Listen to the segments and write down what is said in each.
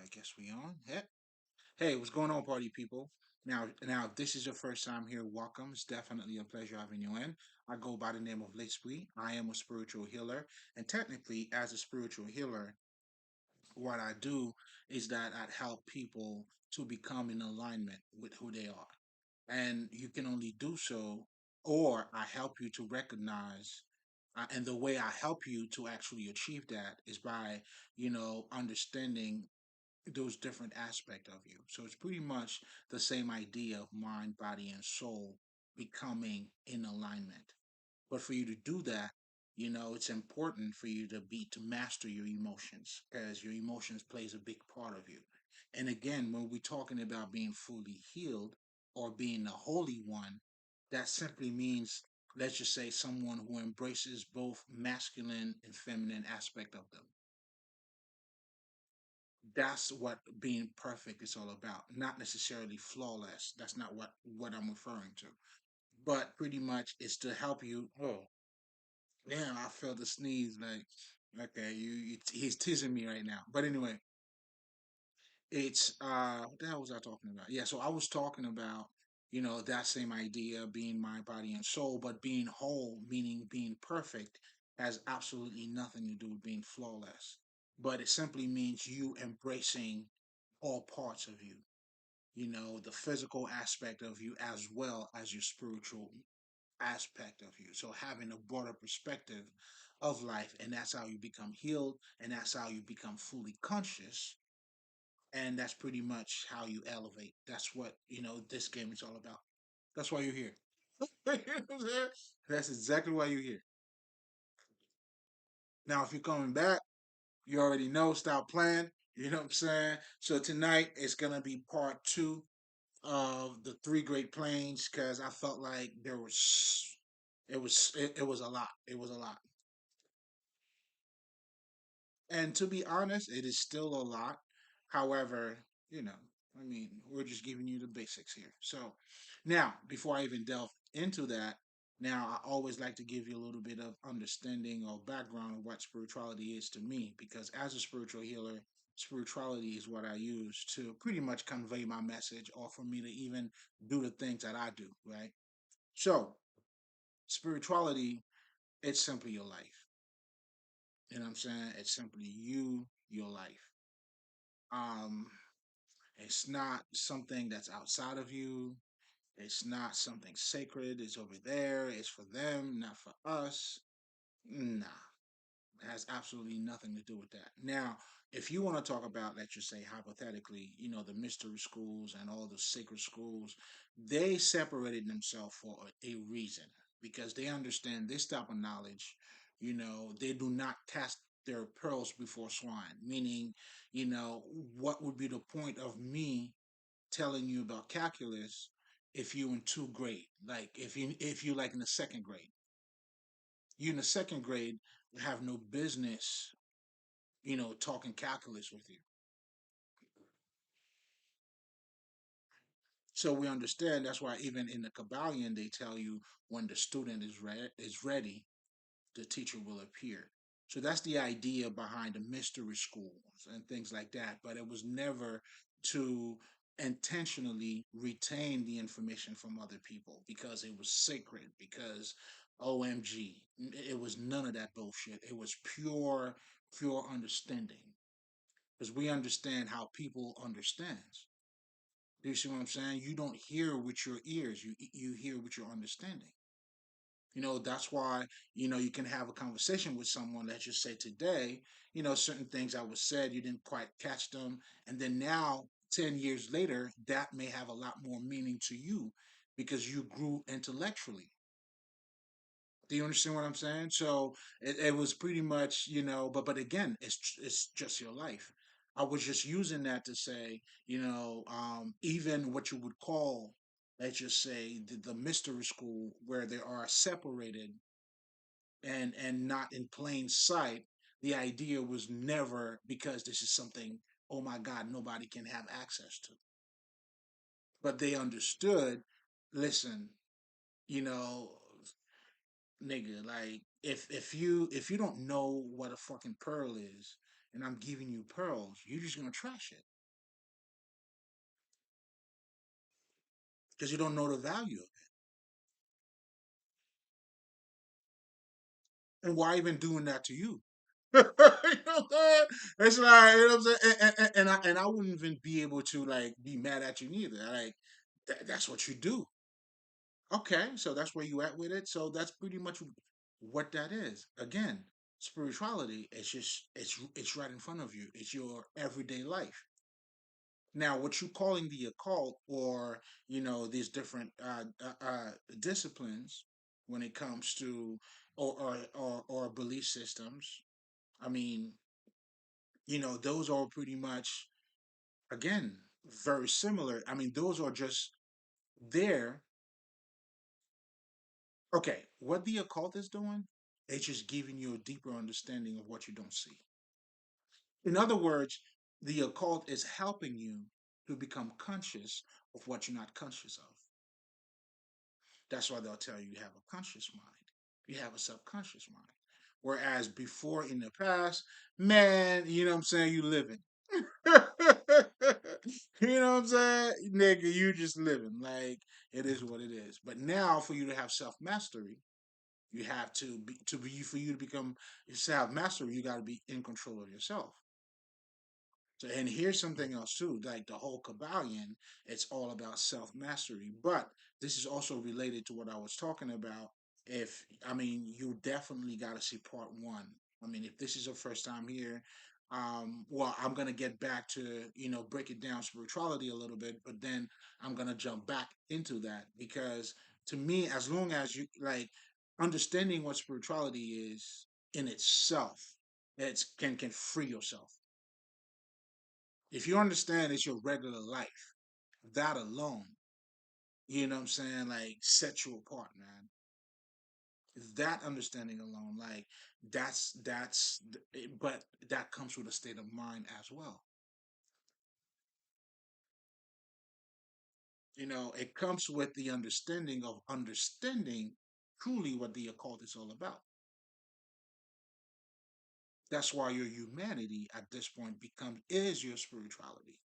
I guess we on. Hey, what's going on, party people? Now, if this is your first time here, welcome. It's definitely a pleasure having you in. I go by the name of Leitsui. I am a spiritual healer, and technically, as a spiritual healer, what I do is that I help people to become in alignment with who they are, and you can only do so, or I help you to recognize. And the way I help you to actually achieve that is by, understanding those different aspects of you. So it's pretty much the same idea of mind, body, and soul becoming in alignment. But for you to do that, it's important for you to master your emotions because your emotions plays a big part of you. And again, when we're talking about being fully healed or being the holy one, that simply means, let's just say, someone who embraces both masculine and feminine aspect of them. That's what being perfect is all about, not necessarily flawless. That's not what I'm referring to, but pretty much it's to help you. Oh, damn, I felt the sneeze. Like, okay, he's teasing me right now. But anyway, it's what the hell was I talking about? Yeah, so I was talking about, that same idea, being mind, body, and soul, but being whole, meaning being perfect, has absolutely nothing to do with being flawless. But it simply means you embracing all parts of you, the physical aspect of you as well as your spiritual aspect of you. So having a broader perspective of life, and that's how you become healed, and that's how you become fully conscious, and that's pretty much how you elevate. That's what this game is all about. That's why you're here. You know what I'm saying? That's exactly why you're here. Now, if you're coming back, you already know. Stop playing. You know what I'm saying? So tonight it's gonna be part two of the three Great Plains because I felt like it was a lot. It was a lot. And to be honest, it is still a lot. However, I mean, we're just giving you the basics here. So now, before I even delve into that, now I always like to give you a little bit of understanding or background of what spirituality is to me, because as a spiritual healer, spirituality is what I use to pretty much convey my message or for me to even do the things that I do, right? So, spirituality, it's simply your life. You know what I'm saying? It's simply you, your life. Um, it's not something that's outside of you. It's not something sacred. It's over there. It's for them, not for us. Nah, it has absolutely nothing to do with that. Now, if you want to talk about, let's just say hypothetically, the mystery schools and all the sacred schools, they separated themselves for a reason because they understand this type of knowledge. They do not cast their pearls before swine, meaning, what would be the point of me telling you about calculus if you in two grade, like if you like in the second grade, you in the second grade have no business, talking calculus with you. So we understand that's why even in the Kabbalion they tell you when the student is ready, the teacher will appear. So that's the idea behind the mystery schools and things like that. But it was never to intentionally retain the information from other people because it was sacred, because OMG. It was none of that bullshit. It was pure understanding. Because we understand how people understands. Do you see what I'm saying? You don't hear with your ears, you hear with your understanding. That's why, you can have a conversation with someone, let's just say today, certain things that was said, you didn't quite catch them. And then now, 10 years later, that may have a lot more meaning to you because you grew intellectually. Do you understand what I'm saying? So it was pretty much, but again, it's just your life. I was just using that to say, even what you would call, let's just say, the mystery school where they are separated and not in plain sight. The idea was never because this is something, oh my God, nobody can have access to. But they understood, listen, you know, nigga, like if you don't know what a fucking pearl is, and I'm giving you pearls, you're just gonna trash it. because you don't know the value of it. And why even doing that to you? You know what I'm saying? It's like, you know what I'm saying? And I wouldn't even be able to like be mad at you neither. Like that's what you do. Okay, so that's where you at with it. So that's pretty much what that is. Again, spirituality is just it's right in front of you. It's your everyday life. Now, what you calling the occult, or these different disciplines when it comes to or belief systems. I mean, those are pretty much again very similar. I mean, those are just there. Okay, what the occult is doing, it's just giving you a deeper understanding of what you don't see. In other words, the occult is helping you to become conscious of what you're not conscious of. That's why they'll tell you you have a conscious mind, you have a subconscious mind. Whereas before in the past, man, you know what I'm saying, you living. You know what I'm saying? Nigga, you just living. Like it is what it is. But now for you to have self mastery, you have to be for you to become self mastery, you gotta be in control of yourself. So, and here's something else too, like the whole Kabbalion, it's all about self mastery. But this is also related to what I was talking about. If I mean, you definitely got to see part one. I mean, if this is your first time here, well, I'm gonna get back to break it down spirituality a little bit, but then I'm gonna jump back into that because to me, as long as you like understanding what spirituality is in itself, it's can free yourself. If you understand it's your regular life, that alone, you know what I'm saying, like set you apart, man. That understanding alone, like but that comes with a state of mind as well. It comes with the understanding of understanding truly what the occult is all about. That's why your humanity at this point becomes is your spirituality.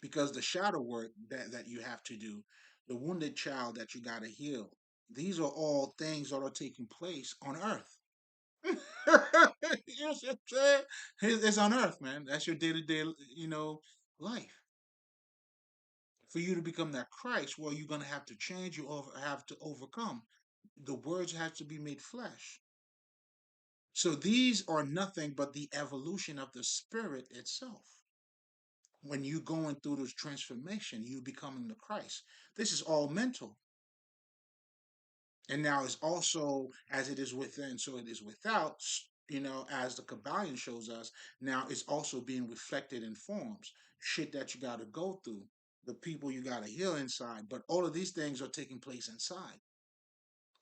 Because the shadow work that you have to do, the wounded child that you got to heal, these are all things that are taking place on earth. You know what I'm saying? It's on earth, man. That's your day-to-day, life. For you to become that Christ, well, you're gonna have to change. Have to overcome. The words have to be made flesh. So these are nothing but the evolution of the spirit itself. When you going through this transformation, you becoming the Christ. This is all mental. And now it's also as it is within, so it is without, as the Kabbalion shows us, now it's also being reflected in forms. Shit that you gotta go through, the people you gotta heal inside. But all of these things are taking place inside.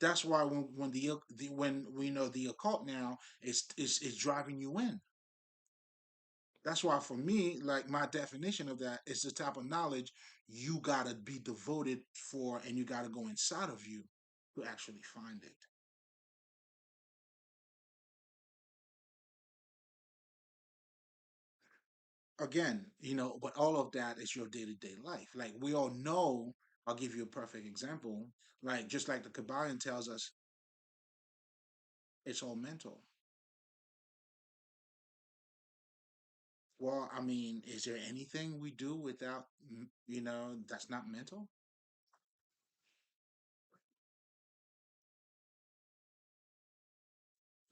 That's why when when we know the occult now is driving you in. That's why for me, like my definition of that is the type of knowledge you gotta be devoted for, and you gotta go inside of you to actually find it. Again, but all of that is your day to day life. Like we all know, I'll give you a perfect example. Like just like the Kabbalion tells us, it's all mental. Well, I mean, is there anything we do without, that's not mental?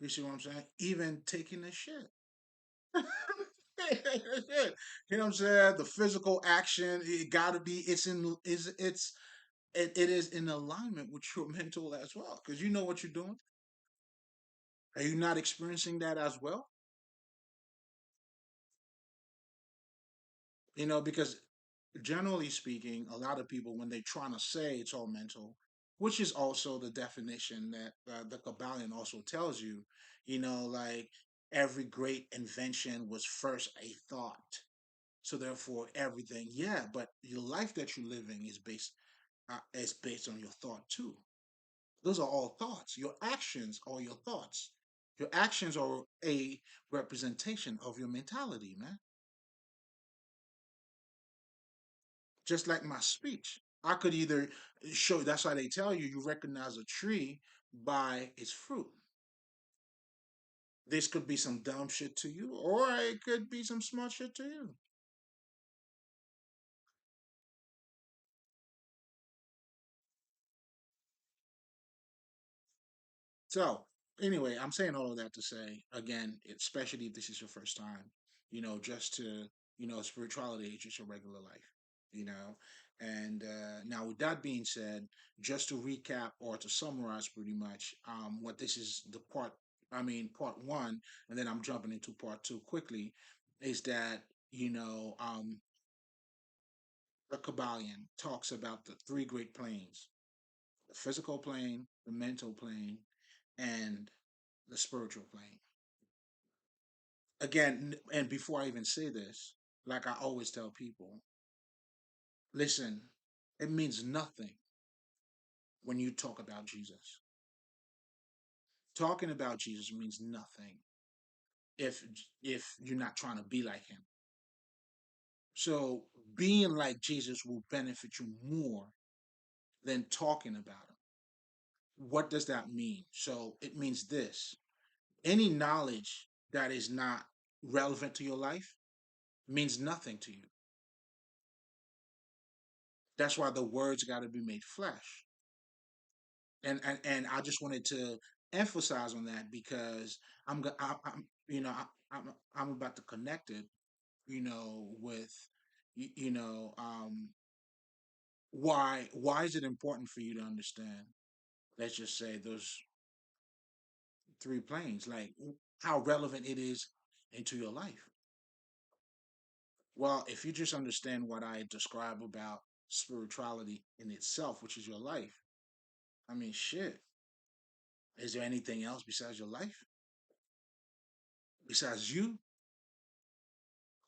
You see what I'm saying? Even taking a shit. You know what I'm saying? The physical action, it gotta be. It is in alignment with your mental as well, because you know what you're doing. Are you not experiencing that as well? Because generally speaking, a lot of people, when they're trying to say it's all mental, which is also the definition that the Kabbalion also tells you, like every great invention was first a thought. So therefore, everything, yeah, but your life that you're living is based on your thought too. Those are all thoughts. Your actions are your thoughts. Your actions are a representation of your mentality, man. Just like my speech. I could either show, that's why they tell you you recognize a tree by its fruit. This could be some dumb shit to you, or it could be some smart shit to you. So, anyway, I'm saying all of that to say, again, especially if this is your first time, just to, spirituality is just your regular life, you know. And now, with that being said, just to recap or to summarize pretty much what this is part one, and then I'm jumping into part two quickly, is that, the Kabbalion talks about the three great planes: the physical plane, the mental plane, and the spiritual plane. Again, and before I even say this, like I always tell people, listen, it means nothing when you talk about Jesus. Talking about Jesus means nothing if if you're not trying to be like him. So being like Jesus will benefit you more than talking about him. What does that mean? So it means this: any knowledge that is not relevant to your life means nothing to you. That's why the words got to be made flesh. And I just wanted to emphasize on that because I'm I'm about to connect it, with you know why is it important for you to understand? Let's just say those three planes, like how relevant it is into your life. Well, if you just understand what I describe about spirituality in itself, which is your life, I mean, shit. Is there anything else besides your life? Besides you?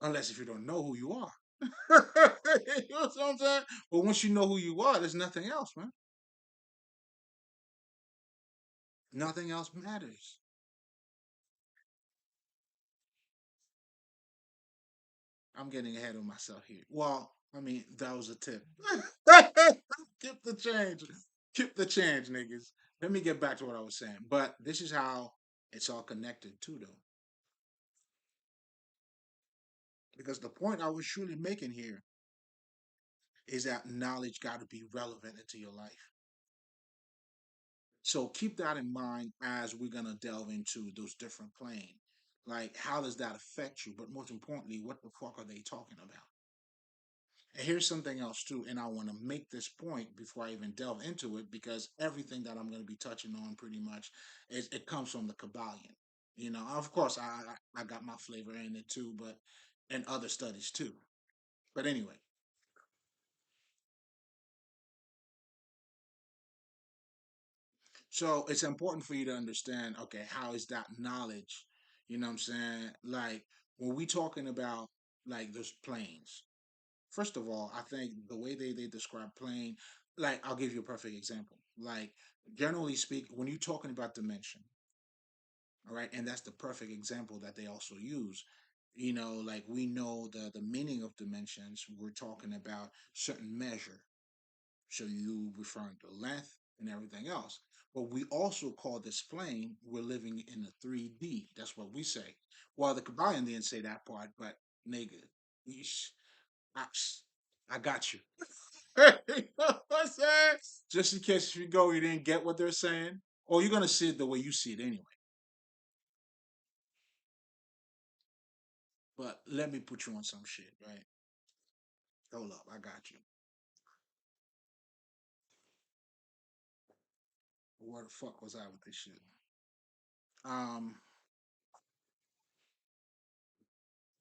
Unless if you don't know who you are. You know what I'm saying? But once you know who you are, there's nothing else, man. Nothing else matters. I'm getting ahead of myself here. Well, I mean, that was a tip. Keep the change. Keep the change, niggas. Let me get back to what I was saying. But this is how it's all connected too, though. Because the point I was truly making here is that knowledge got to be relevant into your life. So keep that in mind as we're gonna delve into those different planes. Like, how does that affect you? But most importantly, what the fuck are they talking about? And here's something else too, and I want to make this point before I even delve into it, because everything that I'm going to be touching on pretty much is it comes from the Kabbalion. Of course, I got my flavor in it too, but and other studies too. But anyway, so it's important for you to understand, okay, how is that knowledge? You know what I'm saying? Like when we talking about like those planes, first of all, I think the way they describe plane, like I'll give you a perfect example. Like generally speaking, when you're talking about dimension, all right, and that's the perfect example that they also use. Like we know the meaning of dimensions. We're talking about certain measure. So you referring to length and everything else. But we also call this plane, we're living in a 3D. That's what we say. Well, the Kabbalion didn't say that part, but nigga, I, I got you. You know what I'm saying? Just in case you go, you didn't get what they're saying, or you're gonna see it the way you see it anyway. But let me put you on some shit, right? Hold up, I got you. Where the fuck was I with this shit? Um,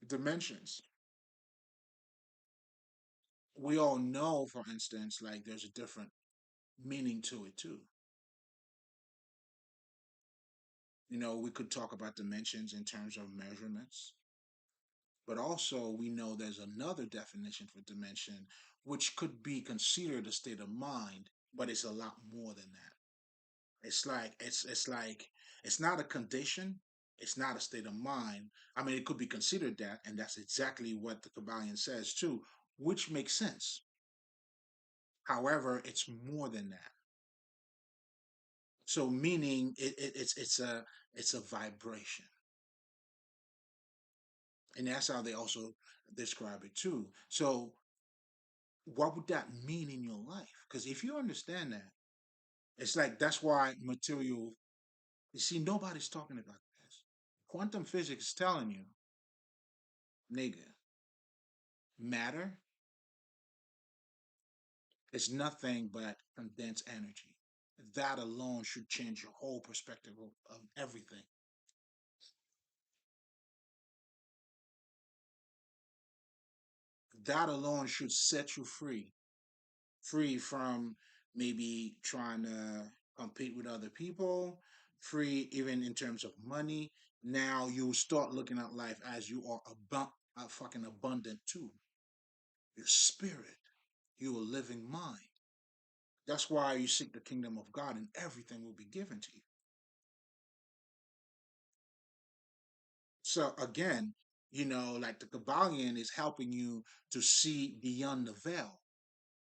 Dimensions. We all know, for instance, like there's a different meaning to it too. We could talk about dimensions in terms of measurements, but also we know there's another definition for dimension, which could be considered a state of mind, but it's a lot more than that. It's like it's not a condition, it's not a state of mind. I mean, it could be considered that, and that's exactly what the Kabbalion says too, which makes sense. However, it's more than that. So meaning it's a vibration, and that's how they also describe it too. So what would that mean in your life? Because if you understand that, it's like that's why material. You see, nobody's talking about this. Quantum physics is telling you, nigga, matter is nothing but condensed energy. That alone should change your whole perspective of everything. That alone should set you free from maybe trying to compete with other people, free even in terms of money. Now you start looking at life as you are fucking abundant too. Your spirit, you a living mind. That's why you seek the kingdom of God, and everything will be given to you. So again, like the Kabbalion is helping you to see beyond the veil.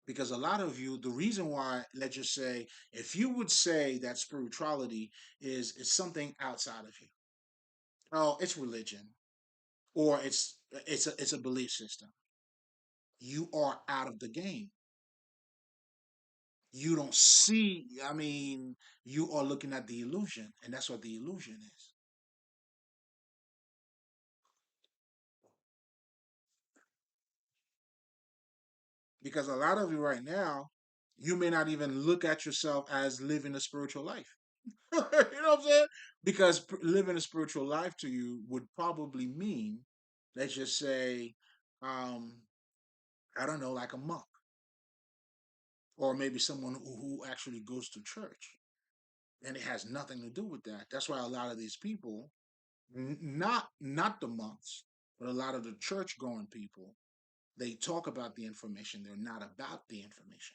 Because a lot of you, the reason why, let's just say, if you would say that spirituality is something outside of you, oh, it's religion, or it's a belief system, you are out of the game. You don't see. I mean, you are looking at the illusion, and that's what the illusion is. Because a lot of you right now, you may not even look at yourself as living a spiritual life. You know what I'm saying? Because living a spiritual life to you would probably mean, let's just say, um, I don't know, like a monk, or maybe someone who actually goes to church. And it has nothing to do with that. That's why a lot of these people, not the monks, but a lot of the church going people, they talk about the information. They're not about the information.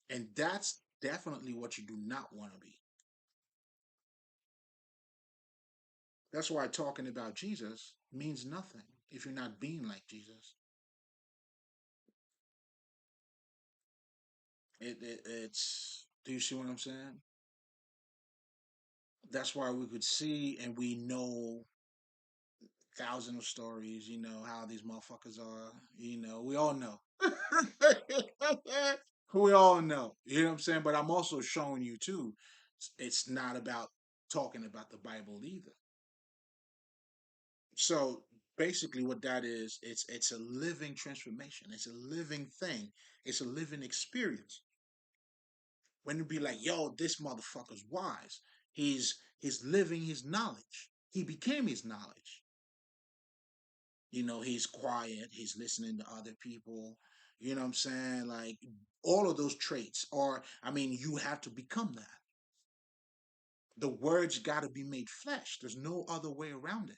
And that's definitely what you do not want to be. That's why talking about Jesus means nothing if you're not being like Jesus. It's. Do you see what I'm saying? That's why we could see and we know thousands of stories. How these motherfuckers are. We all know. We all know. You know what I'm saying? But I'm also showing you too. It's not about talking about the Bible either. So basically what that is, it's a living transformation. It's a living thing. It's a living experience. When you be like, yo, this motherfucker's wise. He's living his knowledge. He became his knowledge. He's quiet, he's listening to other people. You know what I'm saying? Like all of those traits are, I mean, you have to become that. The words gotta be made flesh. There's no other way around it.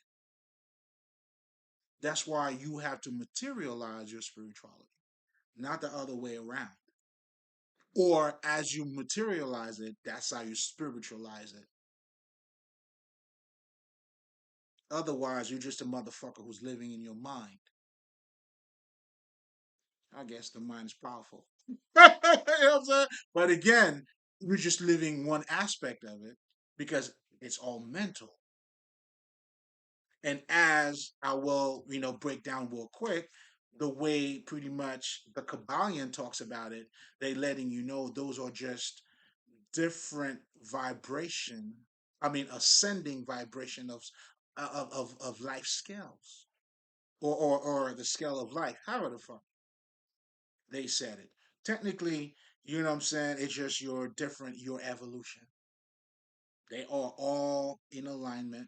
That's why you have to materialize your spirituality, not the other way around. Or as you materialize it, that's how you spiritualize it. Otherwise, you're just a motherfucker who's living in your mind. I guess the mind is powerful. You know what I'm saying? But again, you're just living one aspect of it because it's all mental. And as I will, break down real quick, the way pretty much the Kabbalion talks about it, they letting you know those are just different vibration. I mean, ascending vibration of life scales, or the scale of life. However the fuck they said it. Technically, you know what I'm saying? It's just your evolution. They are all in alignment.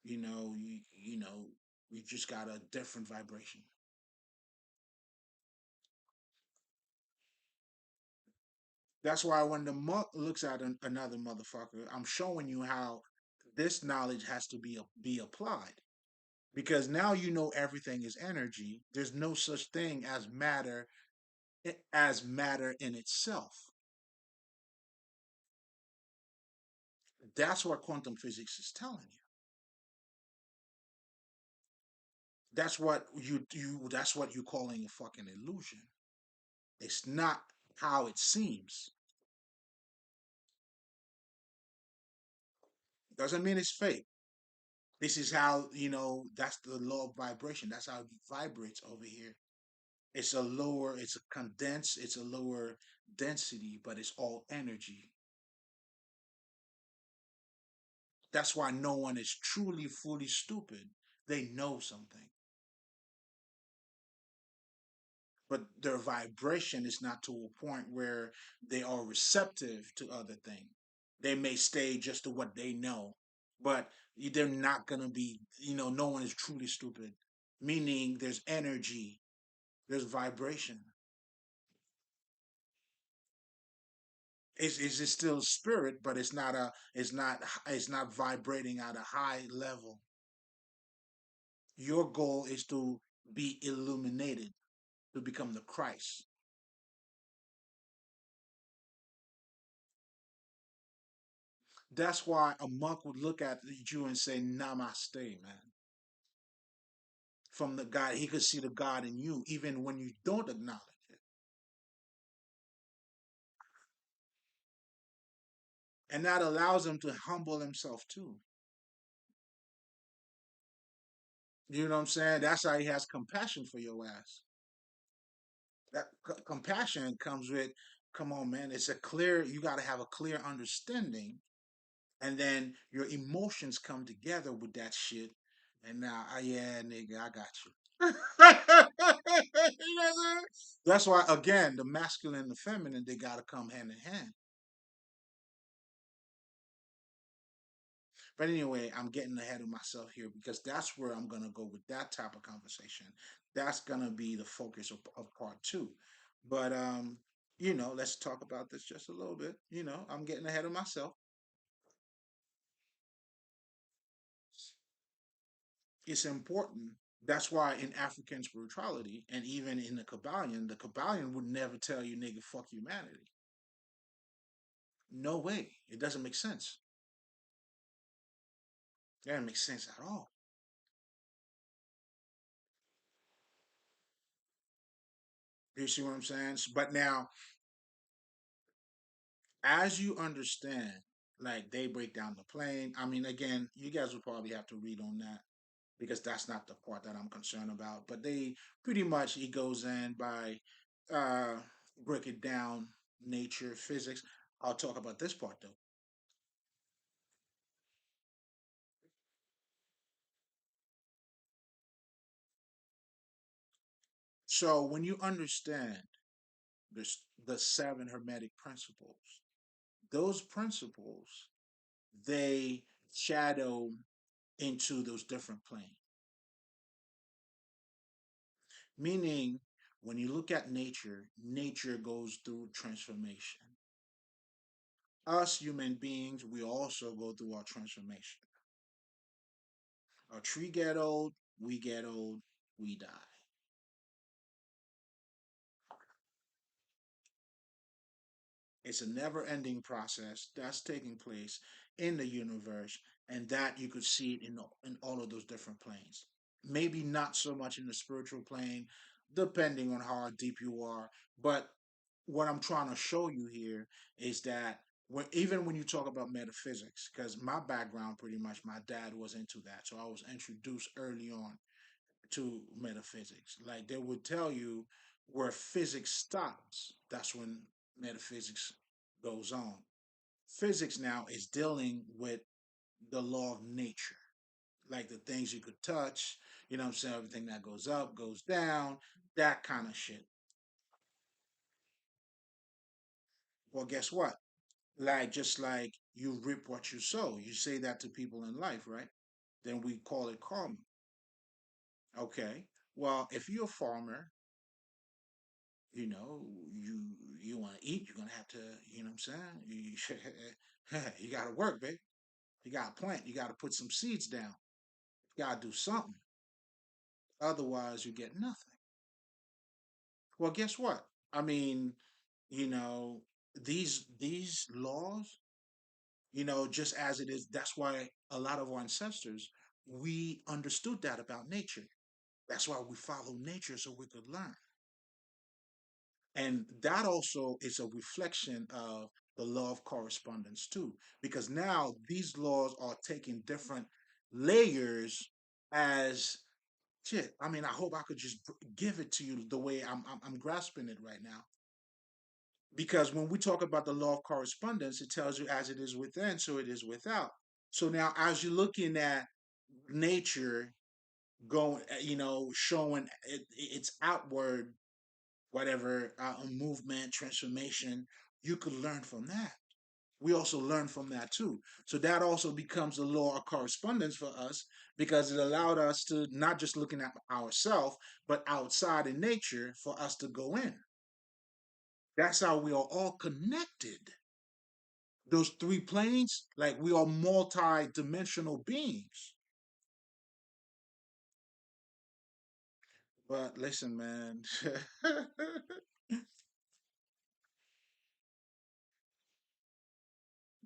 You just got a different vibration. That's why when the monk looks at another motherfucker, I'm showing you how this knowledge has to be applied. Because now you know everything is energy. There's no such thing as matter in itself. That's what quantum physics is telling you. That's what you calling a fucking illusion. It's not how it seems. Doesn't mean it's fake. This is how, that's the law of vibration. That's how it vibrates over here. It's a condensed, it's a lower density, but it's all energy. That's why no one is truly fully stupid. They know something, but their vibration is not to a point where they are receptive to other things. They may stay just to what they know, but they're not going to be, no one is truly stupid, meaning there's energy, there's vibration. It's still spirit, but it's not vibrating at a high level. Your goal is to be illuminated, to become the Christ. That's why a monk would look at you and say, Namaste, man. From the God, he could see the God in you, even when you don't acknowledge it. And that allows him to humble himself too. You know what I'm saying? That's how he has compassion for your ass. That compassion comes with, come on, man. You got to have a clear understanding. And then your emotions come together with that shit. And now, yeah, nigga, I got you. You know what I'm saying? That's why, again, the masculine and the feminine, they got to come hand in hand. But anyway, I'm getting ahead of myself here because that's where I'm going to go with that type of conversation. That's going to be the focus of part two. But, let's talk about this just a little bit. I'm getting ahead of myself. It's important. That's why in African spirituality and even in the Kabbalion would never tell you, nigga, fuck humanity. No way. It doesn't make sense. It doesn't make sense at all. You see what I'm saying? But now, as you understand, like they break down the plane. I mean, again, you guys will probably have to read on that because that's not the part that I'm concerned about. But they pretty much he goes in by uh break it down, nature, physics. I'll talk about this part though. So when you understand the seven hermetic principles, those principles they shadow into those different planes. Meaning, when you look at nature, nature goes through transformation. Us human beings, we also go through our transformation. A tree get old, we die. It's a never-ending process that's taking place in the universe, and that you could see it in all of those different planes. Maybe not so much in the spiritual plane, depending on how deep you are. But what I'm trying to show you here is that even when you talk about metaphysics, because my background pretty much, my dad was into that. So I was introduced early on to metaphysics. Like they would tell you where physics stops, that's when metaphysics goes on. Physics now is dealing with the law of nature, like the things you could touch, you know what I'm saying? Everything that goes up, goes down, that kind of shit. Well, guess what? Just like you reap what you sow. You say that to people in life, right? Then we call it karma. Okay. Well, if you're a farmer, you know, you you want to eat, you're gonna have to, you know what I'm saying? You gotta work, baby. You gotta plant, you gotta put some seeds down. You gotta do something. Otherwise you get nothing. Well, guess what? I mean, you know, these laws, just as it is, that's why a lot of our ancestors, we understood that about nature. That's why we follow nature so we could learn. And that also is a reflection of the law of correspondence too, because now these laws are taking different layers as shit. I mean, I hope I could just give it to you the way I'm grasping it right now. Because when we talk about the law of correspondence, it tells you as it is within, so it is without. So now, as you're looking at nature going, showing its outward, whatever, movement, transformation, you could learn from that. We also learn from that too. So that also becomes a law of correspondence for us because it allowed us to not just looking at ourselves, but outside in nature for us to go in. That's how we are all connected. Those three planes, like we are multi-dimensional beings. But listen, man,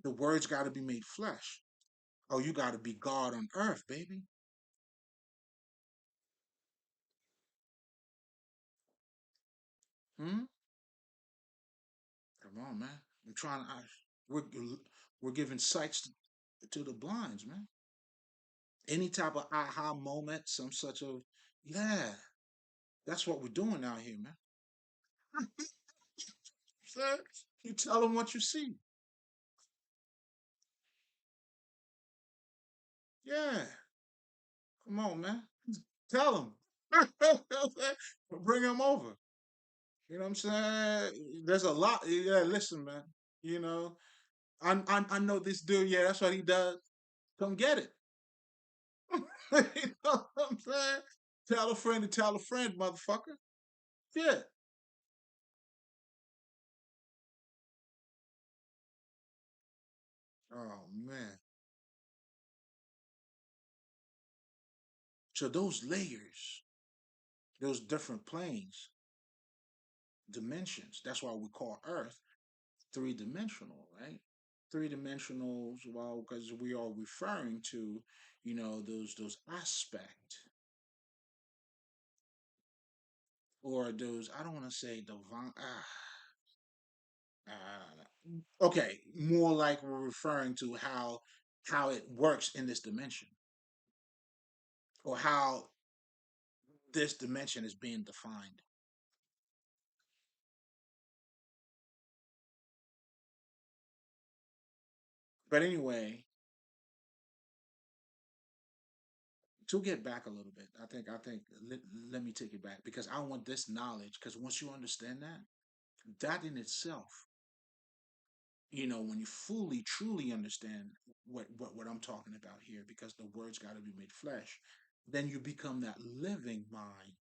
the words got to be made flesh. Oh, you got to be God on earth, baby. Hmm? Come on, man. I'm trying to. We're we're giving sights to the blinds, man. Any type of aha moment, some such of yeah. That's what we're doing out here, man. You tell them what you see. Yeah. Come on, man. Tell them. Bring them over. You know what I'm saying? There's a lot. Yeah, listen, man. You know, I know this dude. Yeah, that's what he does. Come get it. You know what I'm saying? Tell a friend to tell a friend, motherfucker. Yeah. Oh man. So those layers, those different planes, dimensions. That's why we call Earth three dimensional, right? Three dimensionals. Well, because we are referring to, those aspect or those. I don't want to say divine. Okay, more like we're referring to how it works in this dimension or how this dimension is being defined. But anyway, to get back a little bit, I think let me take it back because I want this knowledge because once you understand that, that in itself, when you fully truly understand what I'm talking about here, because the words got to be made flesh, then you become that living mind,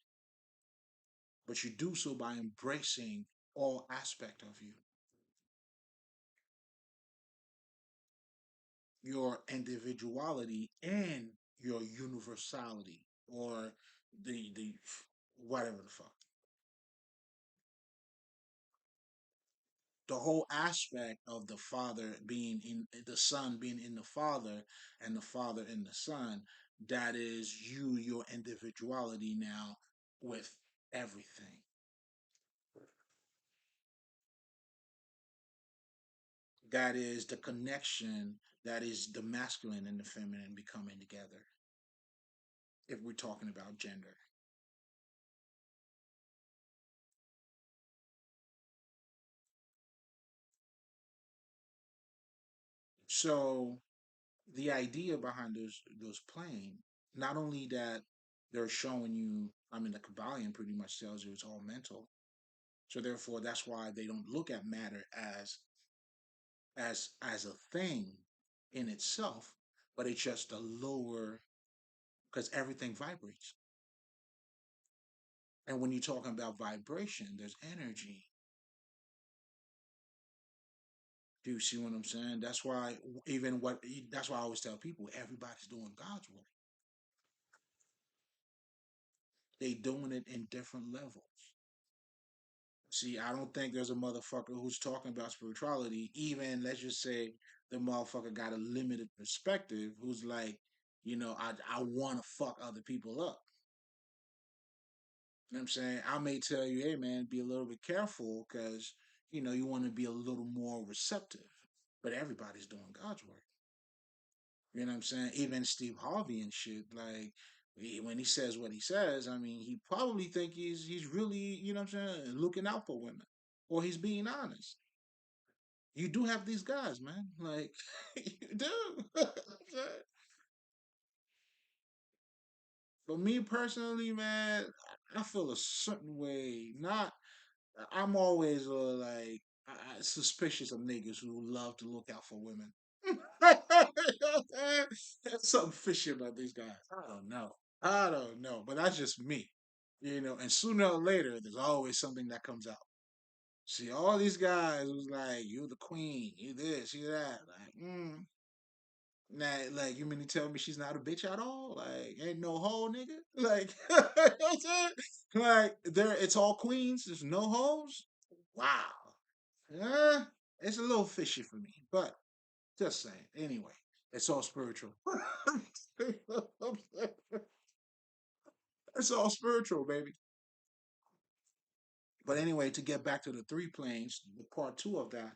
but you do so by embracing all aspect of you, your individuality and your universality, or the whatever the fuck. The whole aspect of the father being in the son being in the father and the father in the son, that is you, your individuality now with everything. That is the connection, that is the masculine and the feminine becoming together, if we're talking about gender. So the idea behind those playing, not only that they're showing you, I mean, the Kabbalion pretty much tells you it's all mental. So therefore, that's why they don't look at matter as a thing in itself, but it's just a lower because everything vibrates. And when you're talking about vibration, there's energy. Do you see what I'm saying? That's why that's why I always tell people everybody's doing God's work. They doing it in different levels. See, I don't think there's a motherfucker who's talking about spirituality, even let's just say the motherfucker got a limited perspective, who's like, I want to fuck other people up. You know what I'm saying? I may tell you, hey man, be a little bit careful because you want to be a little more receptive. But everybody's doing God's work. You know what I'm saying? Even Steve Harvey and shit, like when he says what he says, I mean, he probably think he's really, what I'm saying, looking out for women, or he's being honest. You do have these guys, man. Like you do. But me personally, man, I feel a certain way. Not, I'm always like suspicious of niggas who love to look out for women. There's something fishy about these guys. I don't know. I don't know. But that's just me. And sooner or later, there's always something that comes out. See, all these guys was like, you the queen, you this, you that. Nah, like, you mean to tell me she's not a bitch at all? Like, ain't no hoe, nigga? Like, like, there, it's all queens, there's no hoes? Wow. Yeah, it's a little fishy for me, but just saying. Anyway, it's all spiritual. It's all spiritual, baby. But anyway, to get back to the three planes, the part two of that,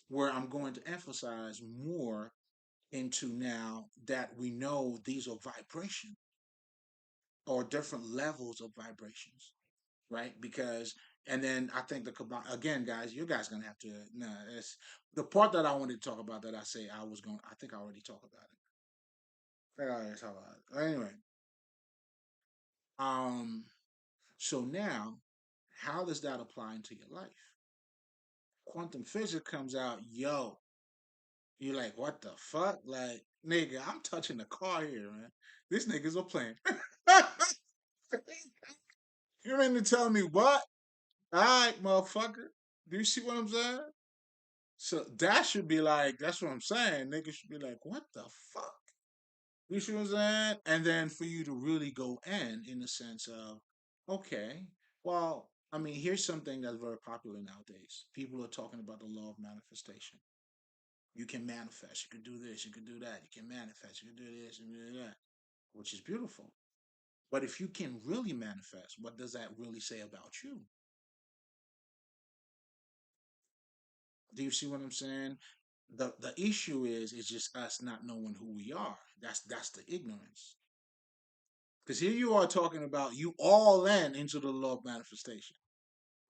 where I'm going to emphasize more into now that we know these are vibrations or different levels of vibrations, right? Because, and then I think the again, guys, you guys gonna have to. No, it's the part that I wanted to talk about that I say I was going. I think I already talked about it. I think I already talked about it. Anyway, um, so now, how does that apply into your life? Quantum physics comes out, yo. You're like, what the fuck? Like, nigga, I'm touching the car here, man. This nigga's a plane. You mean to tell me what? All right, motherfucker. Do you see what I'm saying? So that should be like, that's what I'm saying. Niggas should be like, what the fuck? You see what I'm saying? And then for you to really go in the sense of, okay, well, I mean, here's something that's very popular nowadays. People are talking about the law of manifestation. You can manifest. You can do this. You can do that. You can manifest. You can do this. You can do that, which is beautiful. But if you can really manifest, what does that really say about you? Do you see what I'm saying? The issue is just us not knowing who we are. That's the ignorance. Because here you are talking about you all into the law of manifestation.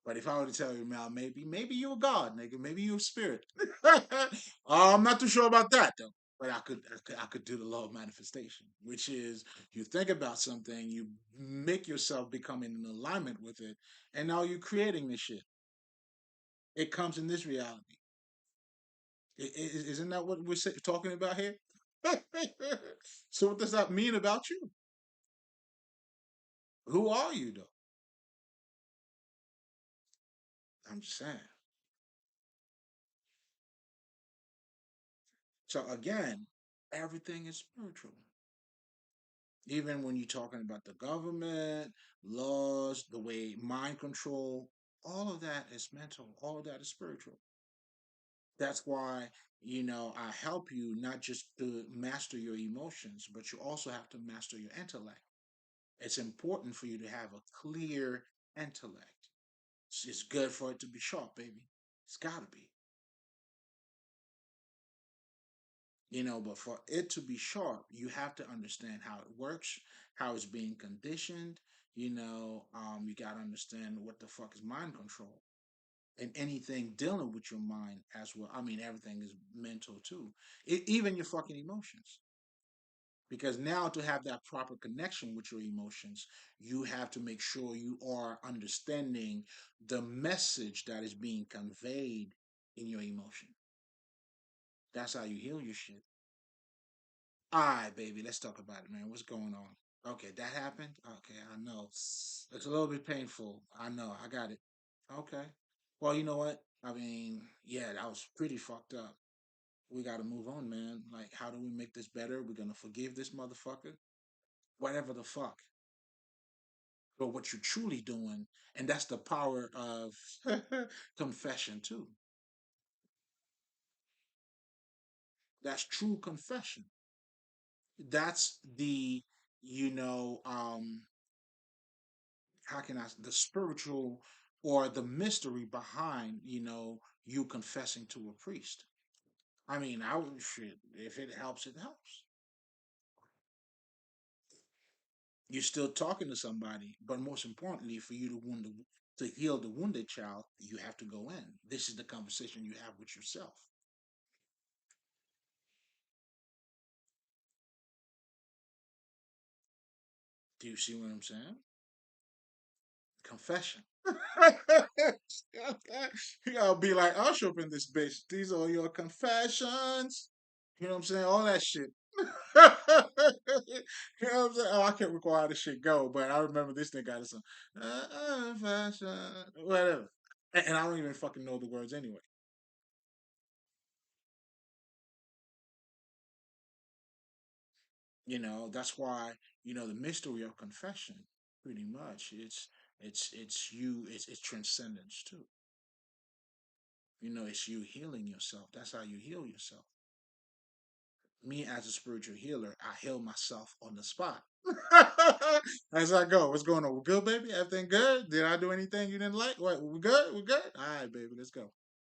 But if I were to tell you, now maybe you're a god, nigga, maybe you're a spirit. I'm not too sure about that though. But I could do the law of manifestation, which is you think about something, you make yourself become in alignment with it, and now you're creating this shit. It comes in this reality. Isn't that what we're talking about here? So what does that mean about you? Who are you though? I'm just saying. So again, everything is spiritual. Even when you're talking about the government, laws, the way mind control, all of that is mental. All of that is spiritual. That's why, I help you not just to master your emotions, but you also have to master your intellect. It's important for you to have a clear intellect. It's good for it to be sharp, baby. It's got to be. But for it to be sharp, you have to understand how it works, how it's being conditioned. You got to understand what the fuck is mind control and anything dealing with your mind as well. I mean, everything is mental too, even your fucking emotions. Because now to have that proper connection with your emotions, you have to make sure you are understanding the message that is being conveyed in your emotion. That's how you heal your shit. All right, baby, let's talk about it, man. What's going on? Okay, that happened. Okay, I know. It's a little bit painful. I know. I got it. Okay. Well, you know what? I mean, yeah, that was pretty fucked up. We got to move on, man. Like, how do we make this better? We're gonna forgive this motherfucker, whatever the fuck. But what you're truly doing, and that's the power of confession too. That's true confession. That's the, you know, um, how can I the spiritual or the mystery behind you confessing to a priest. I mean, I would shit. If it helps, it helps. You're still talking to somebody, but most importantly, for you to heal the wounded child, you have to go in. This is the conversation you have with yourself. Do you see what I'm saying? Confession. You gotta be like Usher up in this bitch. These are your confessions. You know what I'm saying? All that shit. You know what I'm saying? Oh, I can't recall how this shit go, but I remember this thing got some fashion, whatever. And I don't even fucking know the words anyway. That's why, the mystery of confession, pretty much, it's transcendence too. It's you healing yourself. That's how you heal yourself. Me as a spiritual healer, I heal myself on the spot. As I go, what's going on? We good, baby? Everything good? Did I do anything you didn't like? What? We good? We good? All right, baby, let's go.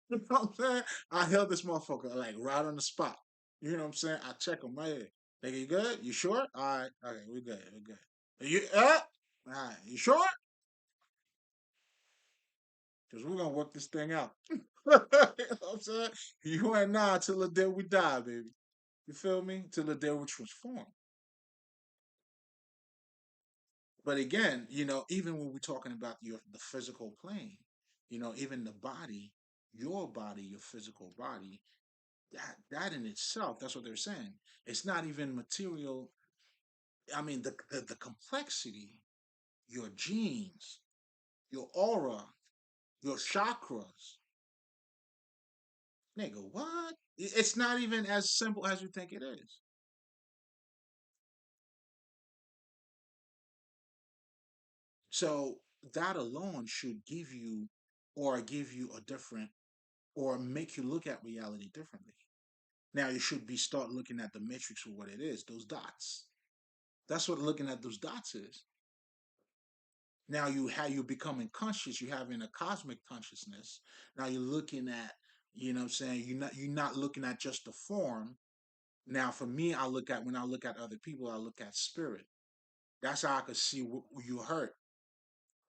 You know what I'm saying? I held this motherfucker like right on the spot. You know what I'm saying? I check him right here. Nigga, you good? You sure? All right. Okay, we good. We good. You all right. You sure? Because we're gonna work this thing out. You know what I'm saying? You and I till the day we die, baby. You feel me? Till the day we transform. But again, even when we're talking about the physical plane, even the body, your body, your physical body, that in itself, that's what they're saying. It's not even material. I mean, the complexity, your genes, your aura, your chakras, nigga, what? It's not even as simple as you think it is. So that alone should give you a different, or make you look at reality differently. Now you should be start looking at the matrix for what it is, those dots. That's what looking at those dots is. Now you becoming conscious, you having a cosmic consciousness. Now you're looking at, what I'm saying, you're not looking at just the form. Now for me, when I look at other people, I look at spirit. That's how I can see what you hurt.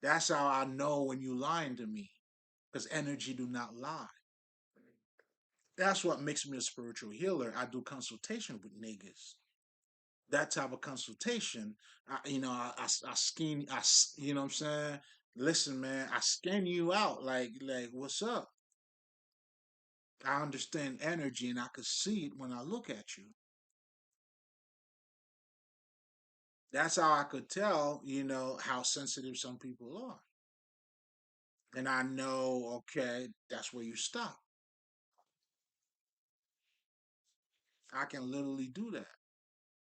That's how I know when you lying to me. Because energy do not lie. That's what makes me a spiritual healer. I do consultation with niggas. That type of consultation, I skin, you know what I'm saying? Listen, man, I scan you out. Like, what's up? I understand energy and I could see it when I look at you. That's how I could tell, how sensitive some people are. And I know, okay, that's where you stop. I can literally do that.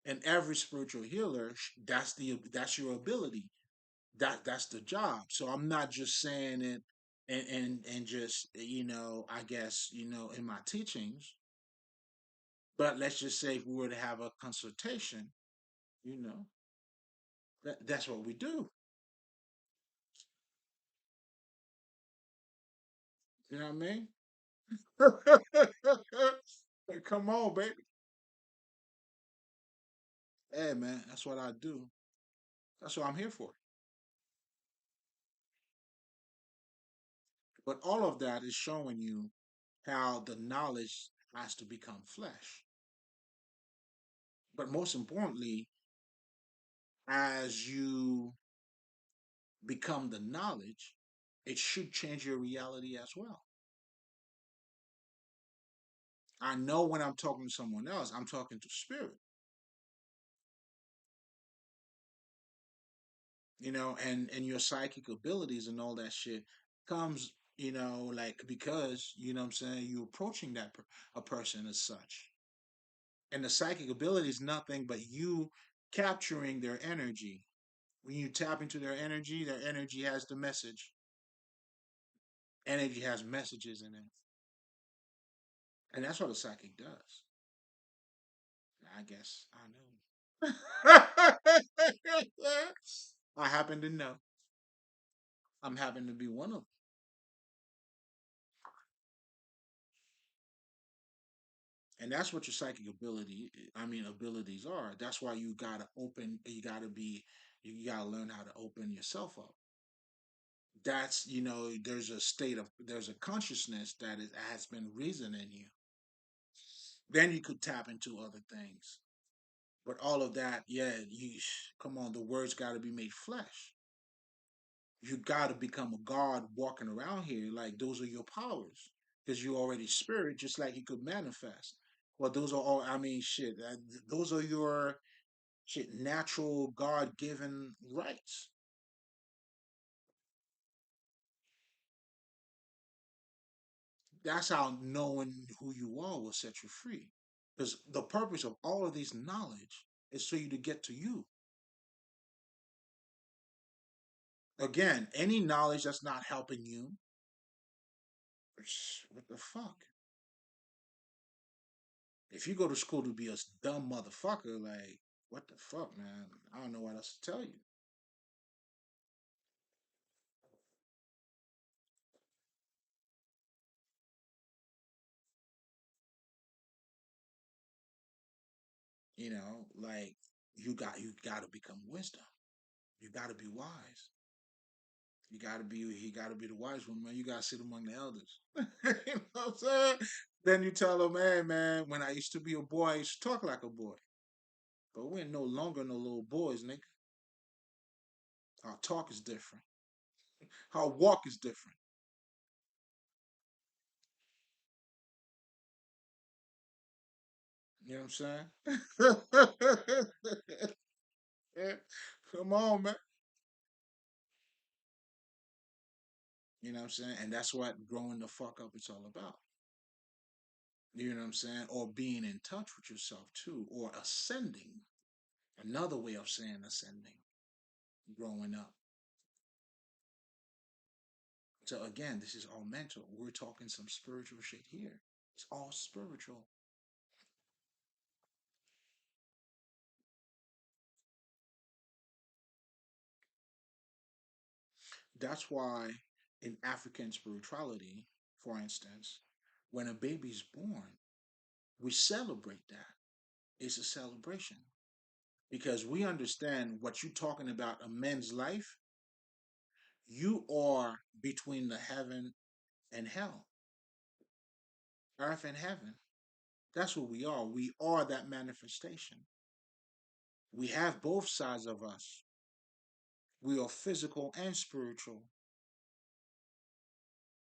And every spiritual healer, that's your ability. That's the job. So I'm not just saying it and just, I guess, in my teachings, but let's just say if we were to have a consultation, you know, that's what we do. You know what I mean? Come on, baby. Hey man, that's what I do. That's what I'm here for. But all of that is showing you how the knowledge has to become flesh. But most importantly, as you become the knowledge, it should change your reality as well. I know when I'm talking to someone else, I'm talking to spirit, and your psychic abilities and all that shit comes, like because, what I'm saying, you're approaching a person as such. And the psychic ability is nothing but you capturing their energy. When you tap into their energy has the message. Energy has messages in it. And that's what a psychic does. I guess I know. I happen to know. I'm having to be one of them. And that's what your psychic abilities are. That's why you gotta be, you gotta learn how to open yourself up. That's, there's a consciousness has been risen in you. Then you could tap into other things. But all of that, yeah, come on, the words got to be made flesh. You got to become a god walking around here. Like those are your powers because you're already spirit, just like you could manifest. Well, those are all. I mean, shit. Those are your shit natural God given rights. That's how knowing who you are will set you free. Because the purpose of all of these knowledge is for you to get to you. Again, any knowledge that's not helping you, what the fuck? If you go to school to be a dumb motherfucker, like, what the fuck, man? I don't know what else to tell you. Like you got to become wisdom. You got to be wise. He got to be the wise one, man. You got to sit among the elders. You know what I'm saying? Then you tell them, hey, man, when I used to be a boy, I used to talk like a boy. But we're no longer no little boys, nigga. Our talk is different. Our walk is different. You know what I'm saying? Come on, man. You know what I'm saying? And that's what growing the fuck up it's all about. You know what I'm saying? Or being in touch with yourself too, or ascending. Another way of saying ascending, growing up. So again, this is all mental. We're talking some spiritual shit here. It's all spiritual. That's why in African spirituality, for instance, when a baby's born, we celebrate that. It's a celebration because we understand what you're talking about a man's life. You are between the heaven and hell, earth and heaven. That's what we are. We are that manifestation. We have both sides of us. We are physical and spiritual.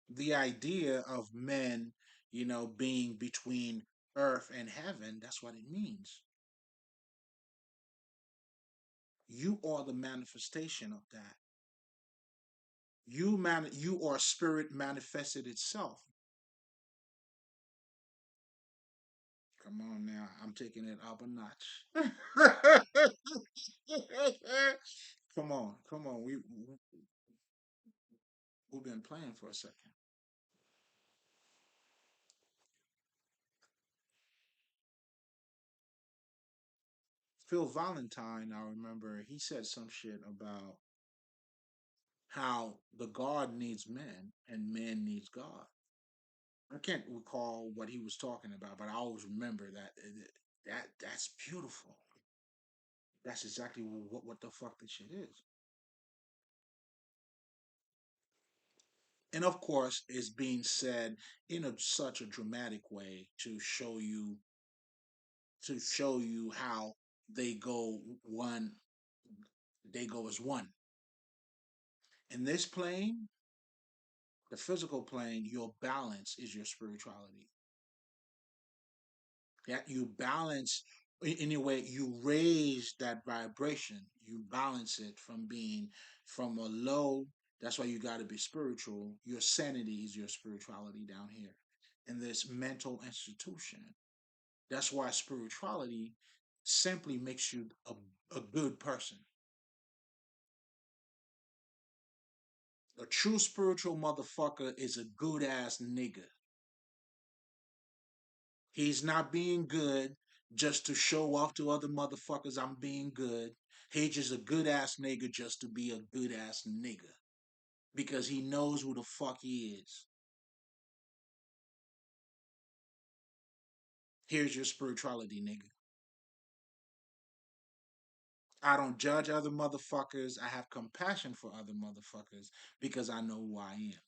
The idea of men, being between earth and heaven, that's what it means. You are the manifestation of that. You are spirit manifested itself. Come on now, I'm taking it up a notch. Come on. We've been playing for a second. Phil Valentine, I remember he said some shit about how the God needs men and man needs God. I can't recall what he was talking about, but I always remember that's beautiful. That's exactly what the fuck this shit is. And of course, it's being said in such a dramatic way to show you how they go one, they go as one. In this plane, the physical plane, your balance is your spirituality. That you balance anyway, you raise that vibration, you balance it from being from a low. That's why you got to be spiritual. Your sanity is your spirituality down here in this mental institution. That's why spirituality simply makes you a good person. A true spiritual motherfucker is a good ass nigga. He's not being good just to show off to other motherfuckers I'm being good. He's just a good ass nigga just to be a good ass nigga. because he knows who the fuck he is. Here's your spirituality, nigga. I don't judge other motherfuckers. I have compassion for other motherfuckers because I know who I am.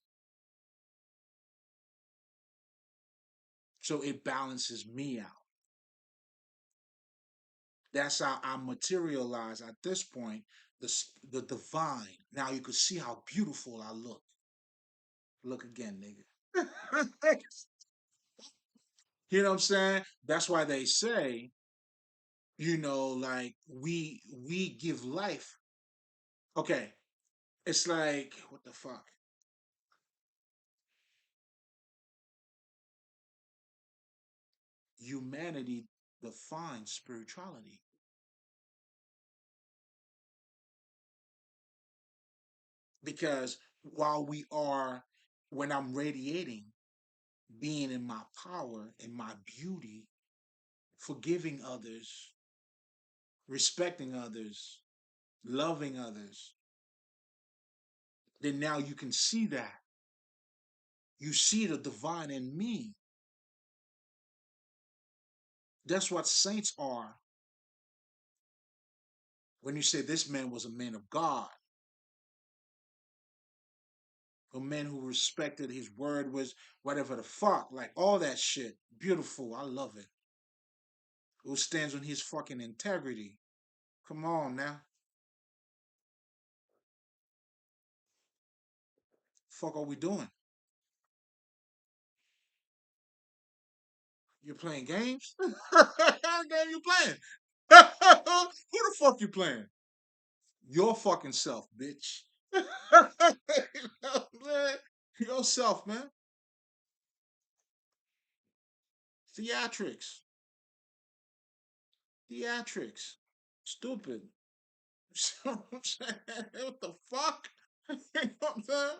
So it balances me out. That's how I materialize at this point the divine. Now you can see how beautiful I look. Look again, nigga. You know what I'm saying? That's why they say, like we give life. Okay, it's like what the fuck? Humanity defines spirituality because while we are, when I'm radiating, being in my power, in my beauty, forgiving others, respecting others, loving others, then now you can see that. You see the divine in me. That's what saints are. When you say this man was a man of God, a man who respected his word, was whatever the fuck, like all that shit. Beautiful. I love it. Who stands on his fucking integrity. Come on now. Fuck are we doing? You're playing games? What game you playing? Who the fuck you playing? Your fucking self, bitch. Yourself, man. Theatrics. Theatrics. Stupid. What the fuck? You know what I'm saying?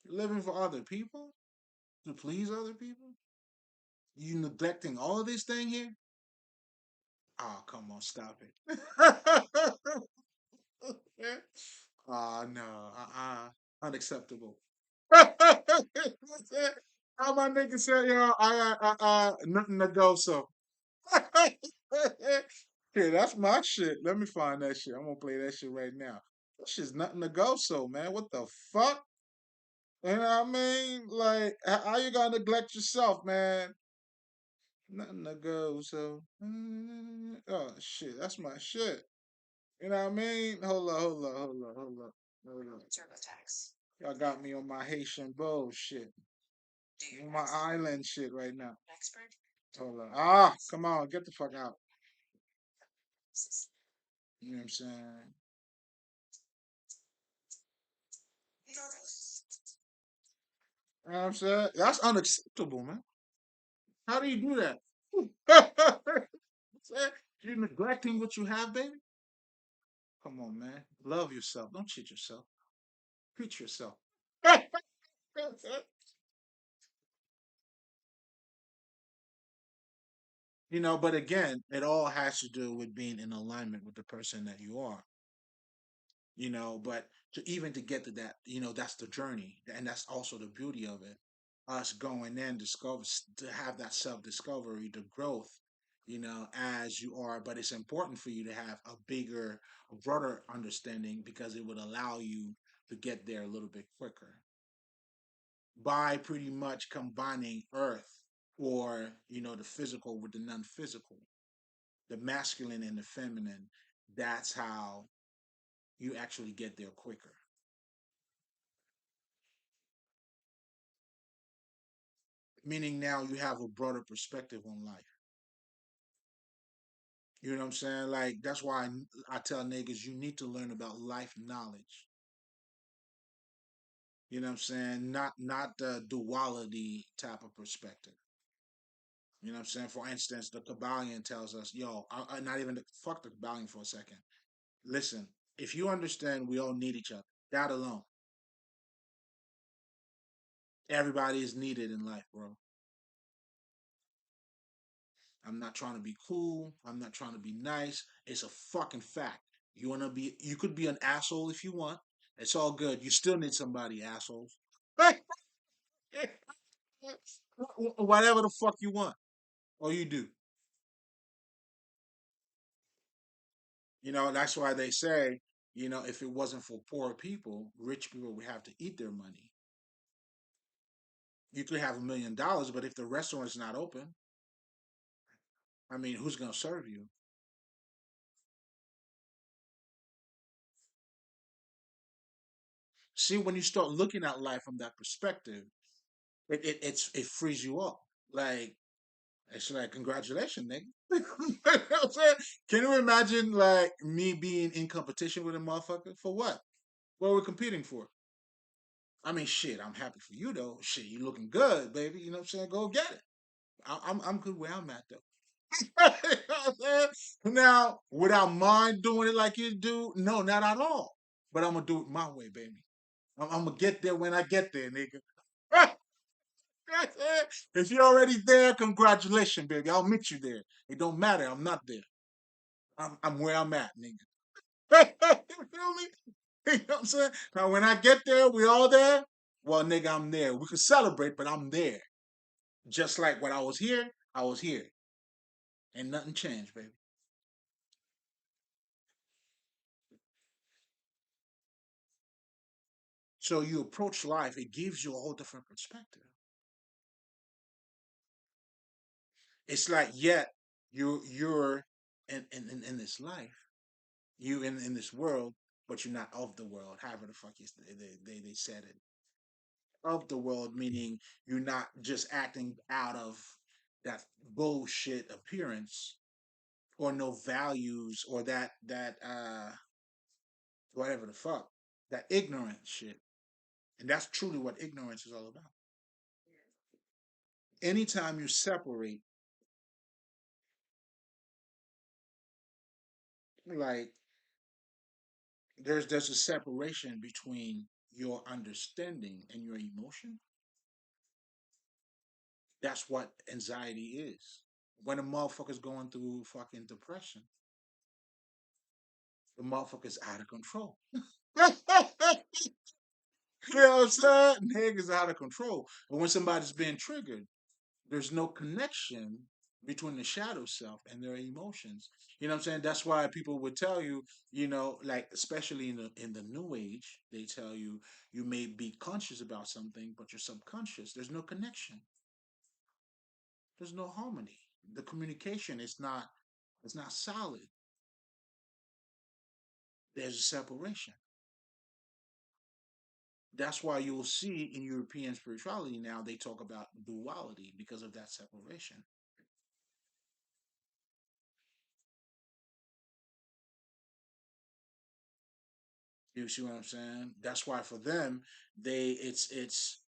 Living for other people? To please other people? You neglecting all of this thing here? Oh, come on, stop it. Oh, no. Unacceptable. How my nigga said, nothing to go, so. Yeah, that's my shit. Let me find that shit. I'm gonna play that shit right now. That shit's nothing to go, so, man. What the fuck? You know what I mean? Like, how you gonna neglect yourself, man? Nothing to go, so. Oh, shit. That's my shit. You know what I mean? Hold on. Y'all got me on my Haitian bullshit. On my island shit right now. Hold on. Ah, come on, get the fuck out. You know what I'm saying? You know what I'm saying? That's unacceptable, man. How do you do that? You're neglecting what you have, baby? Come on, man. Love yourself. Don't cheat yourself. Preach yourself. But again, it all has to do with being in alignment with the person that you are. But to get to that, that's the journey, and that's also the beauty of it. Us going in, discover to have that self discovery, the growth, as you are. But it's important for you to have a broader understanding because it would allow you to get there a little bit quicker by pretty much combining earth, or the physical with the non-physical, the masculine and the feminine. That's how you actually get there quicker. Meaning now you have a broader perspective on life. You know what I'm saying? Like that's why I tell niggas you need to learn about life knowledge. You know what I'm saying? Not the duality type of perspective. You know what I'm saying? For instance, the Kabbalion tells us, yo, not even fuck the Kabbalion for a second. Listen, if you understand we all need each other, that alone, everybody is needed in life, bro. I'm not trying to be cool. I'm not trying to be nice. It's a fucking fact. You wanna be you could be an asshole if you want. It's all good. You still need somebody, assholes. Whatever the fuck you want. Or you do. That's why they say, if it wasn't for poor people, rich people would have to eat their money. You could have $1 million, but if the restaurant is not open, I mean, who's gonna serve you? See, when you start looking at life from that perspective, it frees you up. Like it's like congratulations, nigga. You know what I'm saying? Can you imagine like me being in competition with a motherfucker for what? What are we competing for? I mean, shit. I'm happy for you though. Shit, you looking good, baby. You know what I'm saying? Go get it. I'm good where I'm at though. You know what I'm saying? Now, would I mind doing it like you do? No, not at all. But I'm gonna do it my way, baby. I'm gonna get there when I get there, nigga. If you're already there, congratulations, baby. I'll meet you there. It don't matter. I'm not there. I'm where I'm at, nigga. You feel me? You know what I'm saying? Now, when I get there, we all there. Well, nigga, I'm there. We can celebrate, but I'm there. Just like when I was here. And nothing changed, baby. So you approach life, it gives you a whole different perspective. It's like, yet you're in this life, you in this world, but you're not of the world. However the fuck they said it. Of the world, meaning you're not just acting out of that bullshit appearance or no values or that whatever the fuck, that ignorant shit. And that's truly what ignorance is all about. Anytime you separate, like there's a separation between your understanding and your emotion. That's what anxiety is. When a motherfucker's going through fucking depression, the motherfucker's out of control. You know what I'm saying? Niggas out of control. But when somebody's being triggered, there's no connection between the shadow self and their emotions. You know what I'm saying? That's why people would tell you, like especially in the new age, they tell you you may be conscious about something, but you're subconscious. There's no connection. There's no harmony. The communication is not it's not solid. There's a separation. That's why you'll see in European spirituality now they talk about duality because of that separation. You see what I'm saying? That's why for them, they it's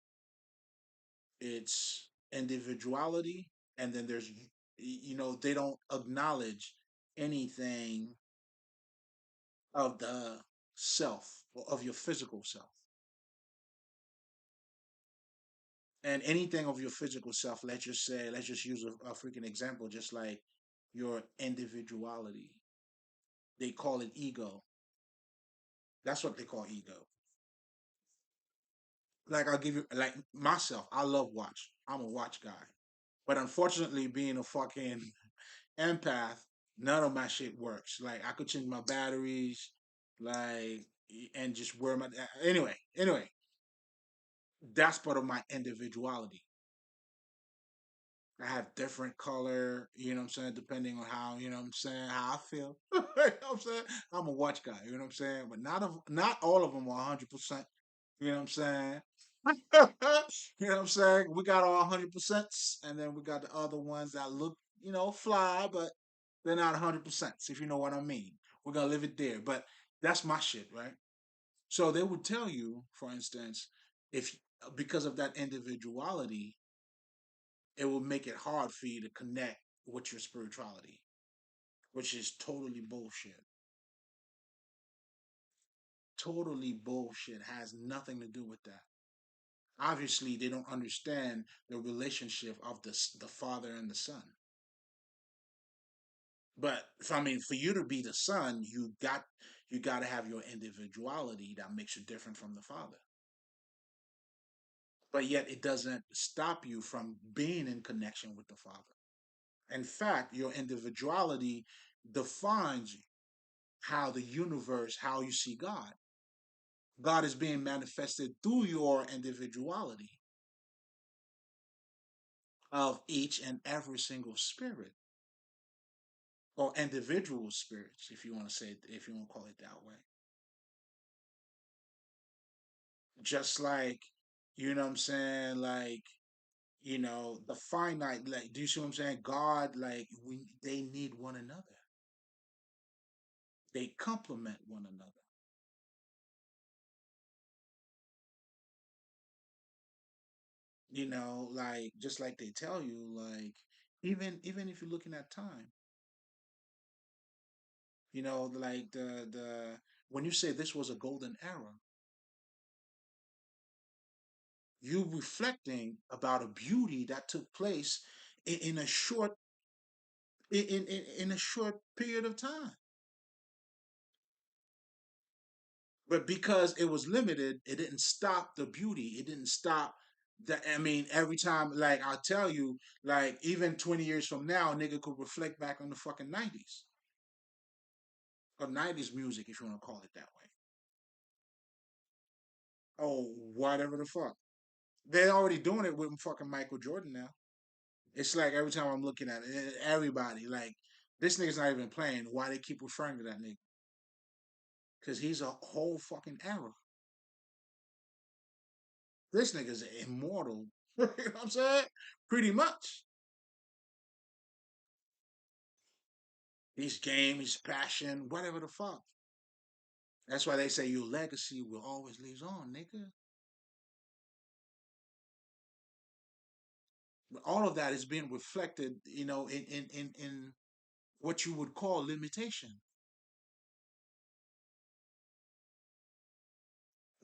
individuality, and then there's they don't acknowledge anything of the self or of your physical self, and anything of your physical self. Let's just use a freaking example, just like your individuality. They call it ego. That's what they call ego. Like I'll give you like myself. I love watch. I'm a watch guy. But unfortunately, being a fucking empath, none of my shit works. Like I could change my batteries, like and just wear my anyway. That's part of my individuality. I have different color, what I'm saying, depending on how, what I'm saying, how I feel. You know what I'm saying? I'm a watch guy, you know what I'm saying? But not all of them are 100%. You know what I'm saying? You know what I'm saying? We got our 100%, and then we got the other ones that look, fly, but they're not 100%, if you know what I mean. We're going to leave it there. But that's my shit, right? So they would tell you, for instance, if because of that individuality, it will make it hard for you to connect with your spirituality, which is totally bullshit. Totally bullshit. Has nothing to do with that. Obviously, they don't understand the relationship of the father and the son. But I mean, for you to be the son, you got to have your individuality that makes you different from the father. But yet, it doesn't stop you from being in connection with the father. In fact, your individuality defines how the universe, how you see God. God is being manifested through your individuality of each and every single spirit or individual spirits, if you want to say it, if you want to call it that way. Just like, you know what I'm saying, like, the finite, like, do you see what I'm saying? God, like, they need one another. They complement one another. Like, just like they tell you, like, even if you're looking at time, like the when you say this was a golden era, you reflecting about a beauty that took place in a short in a short period of time. But because it was limited, it didn't stop the beauty. It didn't stop that. I mean, every time, like, I'll tell you, like, even 20 years from now, a nigga could reflect back on the fucking 90s or 90s music, if you want to call it that way. Oh, whatever the fuck. They're already doing it with fucking Michael Jordan now. It's like every time I'm looking at it, everybody, like, this nigga's not even playing. Why they keep referring to that nigga? Because he's a whole fucking era. This nigga's immortal. You know what I'm saying? Pretty much. His game, his passion, whatever the fuck. That's why they say your legacy will always live on, nigga. All of that is being reflected, in what you would call limitation.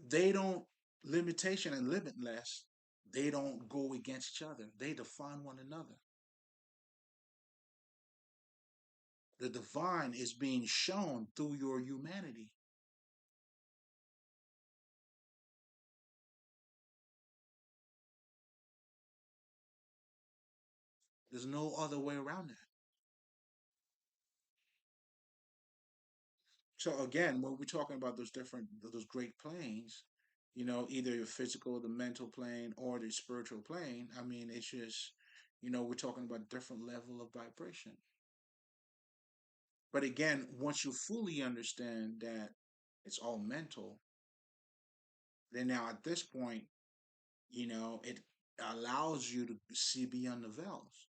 They don't limitation and limitless. They don't go against each other. They define one another. The divine is being shown through your humanity. There's no other way around that. So again, when we're talking about those great planes, either your physical, the mental plane, or the spiritual plane. I mean, it's just, we're talking about different level of vibration. But again, once you fully understand that it's all mental, then now at this point, it allows you to see beyond the veils.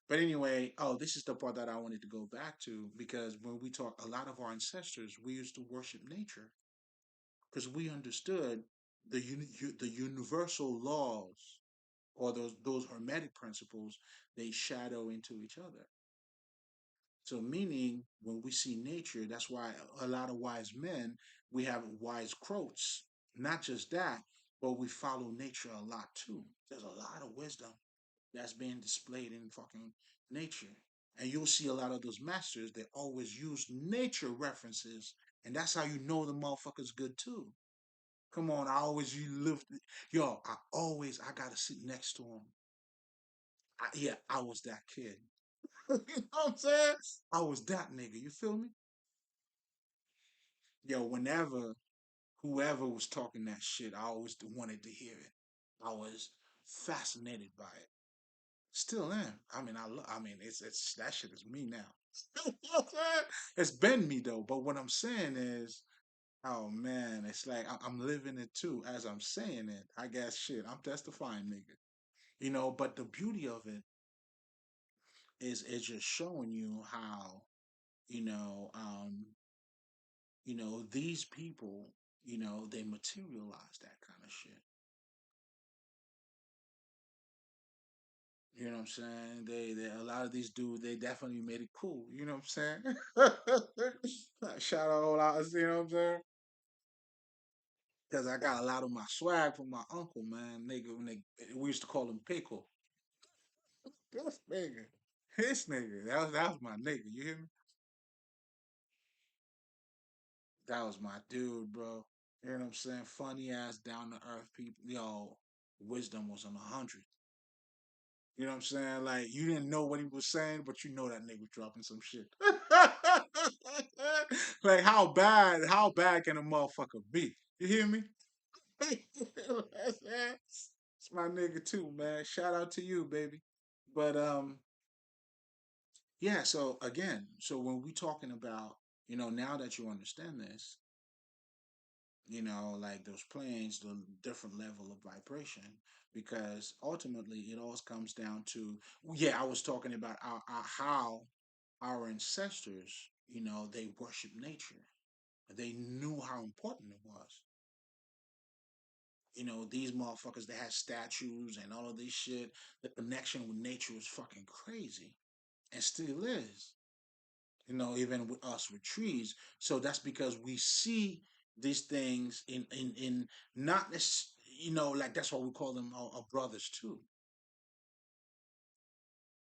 But anyway, oh, this is the part that I wanted to go back to because when we talk, a lot of our ancestors, we used to worship nature because we understood the universal laws or those hermetic principles. They shadow into each other. So meaning when we see nature, that's why a lot of wise men, we have wise quotes. Not just that, but we follow nature a lot too. There's a lot of wisdom that's being displayed in fucking nature. And you'll see a lot of those masters, they always use nature references. And that's how you know the motherfucker's good too. Come on, I always you live. Yo, I gotta sit next to him. Yeah, I was that kid. You know what I'm saying? I was that nigga. You feel me? Yo, whenever whoever was talking that shit, I always wanted to hear it. I was fascinated by it. Still am. I mean, I mean, it's that shit is me now. You know what I'm saying? It's been me though. But what I'm saying is, oh man, it's like I'm living it too as I'm saying it. I guess shit, I'm testifying, nigga. But the beauty of it is it's just showing you how you know um these people, they materialize that kind of shit. You know what I'm saying? They a lot of these dudes, they definitely made it cool. You know what I'm saying? Shout out all out, you know what I'm saying? Because I got a lot of my swag from my uncle, man. Nigga, we used to call him Pickle. This nigga. This nigga. That was my nigga. You hear me? That was my dude, bro. You know what I'm saying? Funny ass, down to earth people. Yo, wisdom was on 100. You know what I'm saying? Like you didn't know what he was saying, but you know that nigga dropping some shit. Like how bad can a motherfucker be? You hear me? It's my nigga too, man. Shout out to you, baby. But yeah. So again, so when we talking about, now that you understand this, like those planes, the different level of vibration, because ultimately it all comes down to, yeah, I was talking about how our ancestors, they worship nature. They knew how important it was. These motherfuckers that had statues and all of this shit, the connection with nature was fucking crazy and still is. Even with us with trees. So that's because we see these things in not this, like that's why we call them our brothers too.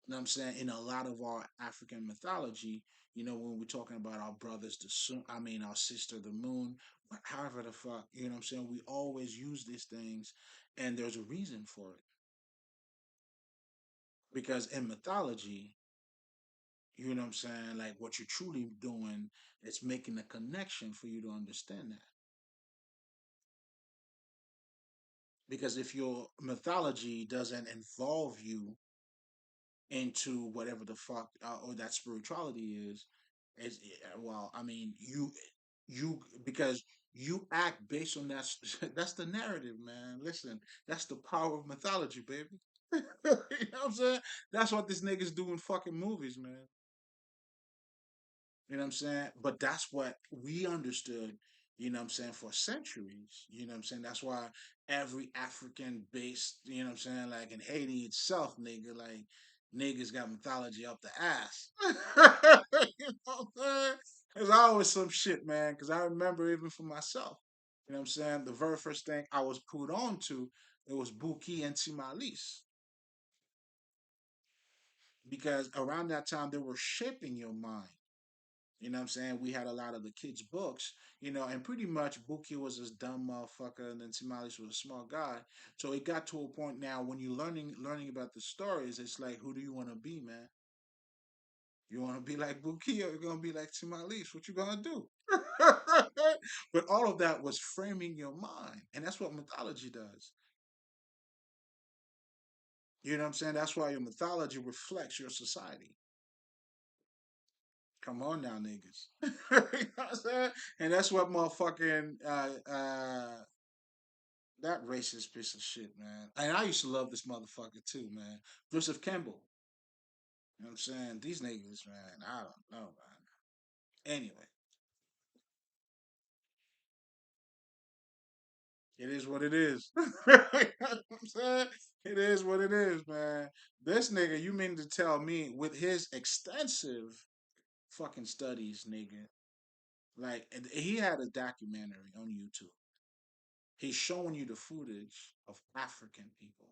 You know what I'm saying? In a lot of our African mythology, when we're talking about our brothers, the sun, I mean, our sister, the moon, however the fuck, you know what I'm saying? We always use these things, and there's a reason for it. Because in mythology, you know what I'm saying? Like what you're truly doing is making a connection for you to understand that. Because if your mythology doesn't involve you into whatever the fuck or that spirituality is, well, I mean, you because you act based on that. That's the narrative, man. Listen, that's the power of mythology, baby. You know what I'm saying? That's what this niggas do in fucking movies, man. You know what I'm saying? But that's what we understood, what I'm saying, for centuries. You know what I'm saying? That's why every African based, what I'm saying, like in Haiti itself, nigga, like niggas got mythology up the ass. You know what I'm saying? There's always some shit, man, because I remember even for myself. You know what I'm saying? The very first thing I was put on to, it was Buki and Timalis. Because around that time, they were shaping your mind. You know what I'm saying? We had a lot of the kids' books, and pretty much Buki was this dumb motherfucker and then Timalis was a smart guy. So it got to a point now when you're learning about the stories, it's like, who do you want to be, man? You want to be like Buki or you're gonna be like Timalis? What you gonna do? But all of that was framing your mind. And that's what mythology does. You know what I'm saying? That's why your mythology reflects your society. Come on now, niggas. You know what I'm saying? And that's what motherfucking that racist piece of shit, man. And I used to love this motherfucker too, man. Joseph Campbell. You know what I'm saying? These niggas, man, I don't know, man. Anyway, it is what it is. You know what I'm saying? It is what it is, man. This nigga, you mean to tell me with his extensive fucking studies, nigga, like he had a documentary on YouTube. He's showing you the footage of African people,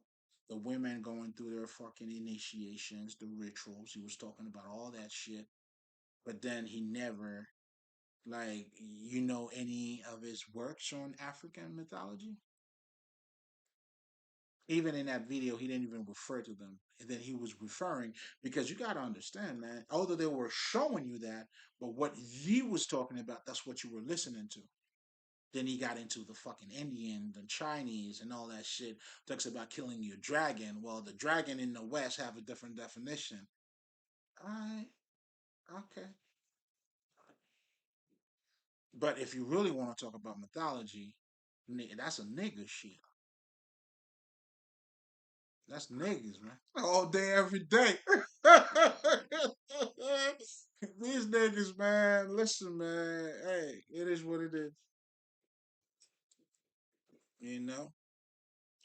the women going through their fucking initiations, the rituals. He was talking about all that shit, but then he never, like, any of his works on African mythology. Even in that video, he didn't even refer to them. And then he was referring because you got to understand, man. Although they were showing you that, but what he was talking about, that's what you were listening to. Then he got into the fucking Indian, the Chinese, and all that shit. Talks about killing your dragon. Well, the dragon in the West have a different definition. All right, okay. But if you really want to talk about mythology, that's a nigga shit. That's niggas, man. All day, every day. These niggas, man. Listen, man. Hey, it is what it is. You know,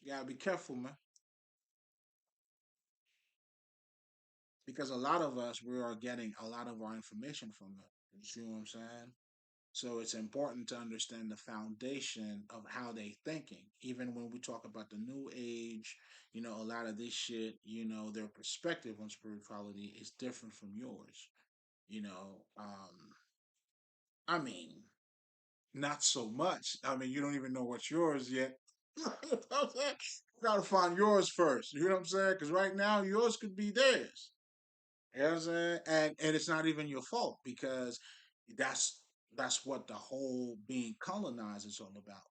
you gotta be careful, man. Because a lot of us, we are getting a lot of our information from them. You see what I'm saying? So it's important to understand the foundation of how they thinking. Even when we talk about the new age, a lot of this shit, their perspective on spirituality is different from yours. You know, I mean, not so much. I mean, you don't even know what's yours yet. You know what I'm saying? You gotta find yours first. You know what I'm saying? Because right now, yours could be theirs. You know what I'm saying? And it's not even your fault because that's that's what the whole being colonized is all about.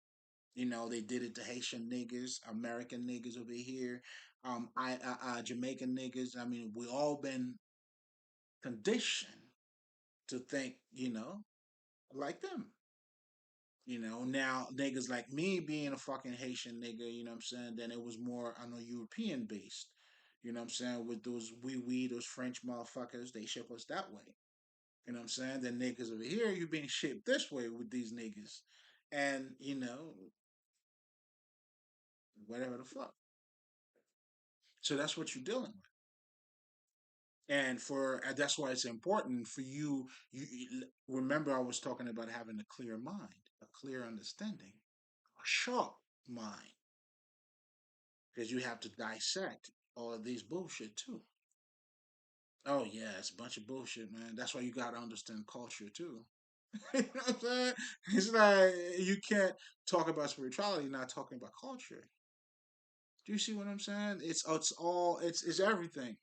They did it to Haitian niggas, American niggas over here, Jamaican niggas. I mean, we all been conditioned to think, like them. Now niggas like me being a fucking Haitian nigga, you know what I'm saying? Then it was more, I know, European based. You know what I'm saying? With those those French motherfuckers, they ship us that way. You know what I'm saying? Then niggas over here, you being shipped this way with these niggas. And, whatever the fuck. So that's what you're dealing with. And that's why it's important for you remember I was talking about having a clear mind, a clear understanding, a sharp mind, because you have to dissect all of these bullshit too. Oh yeah, it's a bunch of bullshit, man. That's why you gotta understand culture too. You know what I'm saying? It's like you can't talk about spirituality not talking about culture. Do you see what I'm saying? It's everything.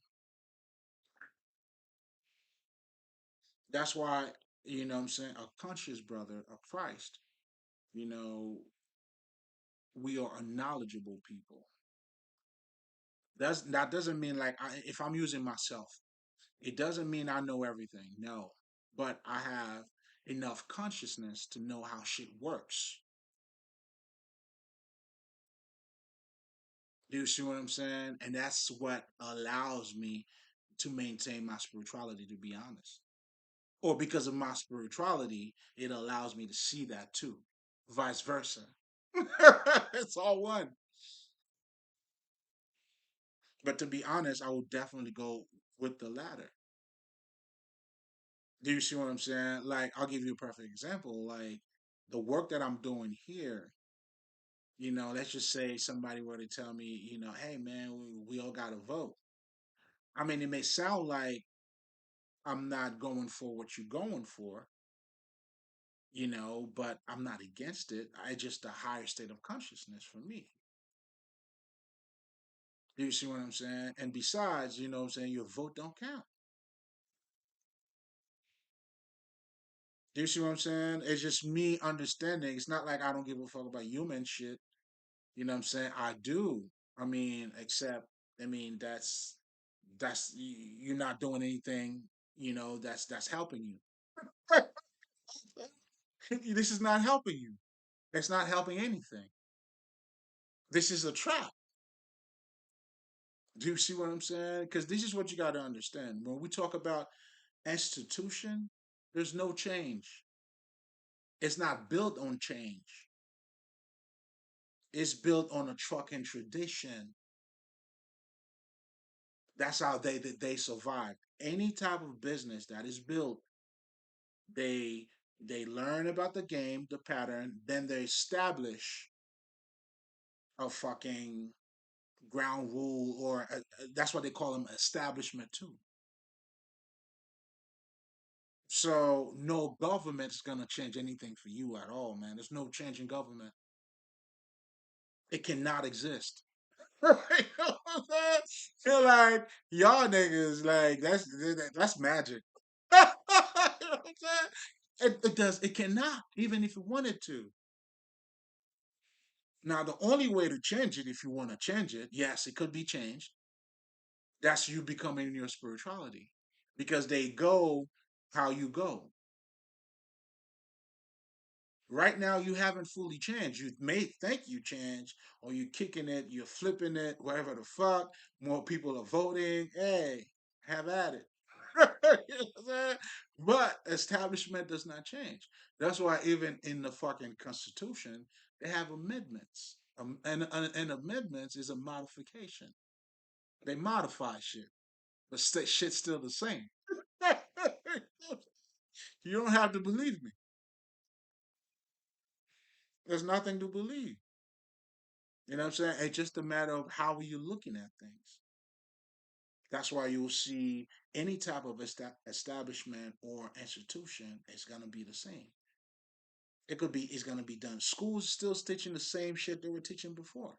That's why, what I'm saying, a conscious brother of Christ, you know, we are a knowledgeable people. That doesn't mean like if I'm using myself, it doesn't mean I know everything. No, but I have enough consciousness to know how shit works. Do you see what I'm saying? And that's what allows me to maintain my spirituality, to be honest. Or because of my spirituality, it allows me to see that too. Vice versa. It's all one. But to be honest, I would definitely go with the latter. Do you see what I'm saying? Like, I'll give you a perfect example. Like, the work that I'm doing here, let's just say somebody were to tell me, hey man, we all got to vote. I mean, it may sound like I'm not going for what you're going for, but I'm not against it. I just a higher state of consciousness for me. Do you see what I'm saying? And besides, what I'm saying, your vote don't count. Do you see what I'm saying? It's just me understanding. It's not like I don't give a fuck about human shit. You know what I'm saying? I do. I mean, except that's you're not doing anything, that's helping you. This is not helping you. It's not helping anything. This is a trap. Do you see what I'm saying? Because this is what you got to understand. When we talk about institution, there's no change. It's not built on change. It's built on a trucking tradition. That's how they survive. Any type of business that is built, they they learn about the game, the pattern, then they establish a fucking ground rule, or that's what they call them, establishment too. So no government is gonna change anything for you at all, man. There's no change in government. It cannot exist. You know what I'm saying? Feel like y'all niggas like that's magic. You know what I'm saying? It does. It cannot, even if it wanted to. Now, the only way to change it, if you want to change it, yes, it could be changed. That's you becoming your spirituality, because they go how you go. Right now, you haven't fully changed. You may think you changed, or you're kicking it, you're flipping it, whatever the fuck. More people are voting. Hey, have at it. You know what I'm saying? But establishment does not change. That's why even in the fucking Constitution, they have amendments. And amendments is a modification. They modify shit, but shit's still the same. You don't have to believe me. There's nothing to believe. You know what I'm saying? It's just a matter of how are you looking at things. That's why you'll see any type of establishment or institution is gonna be the same. It's gonna be done. Schools still teaching the same shit they were teaching before.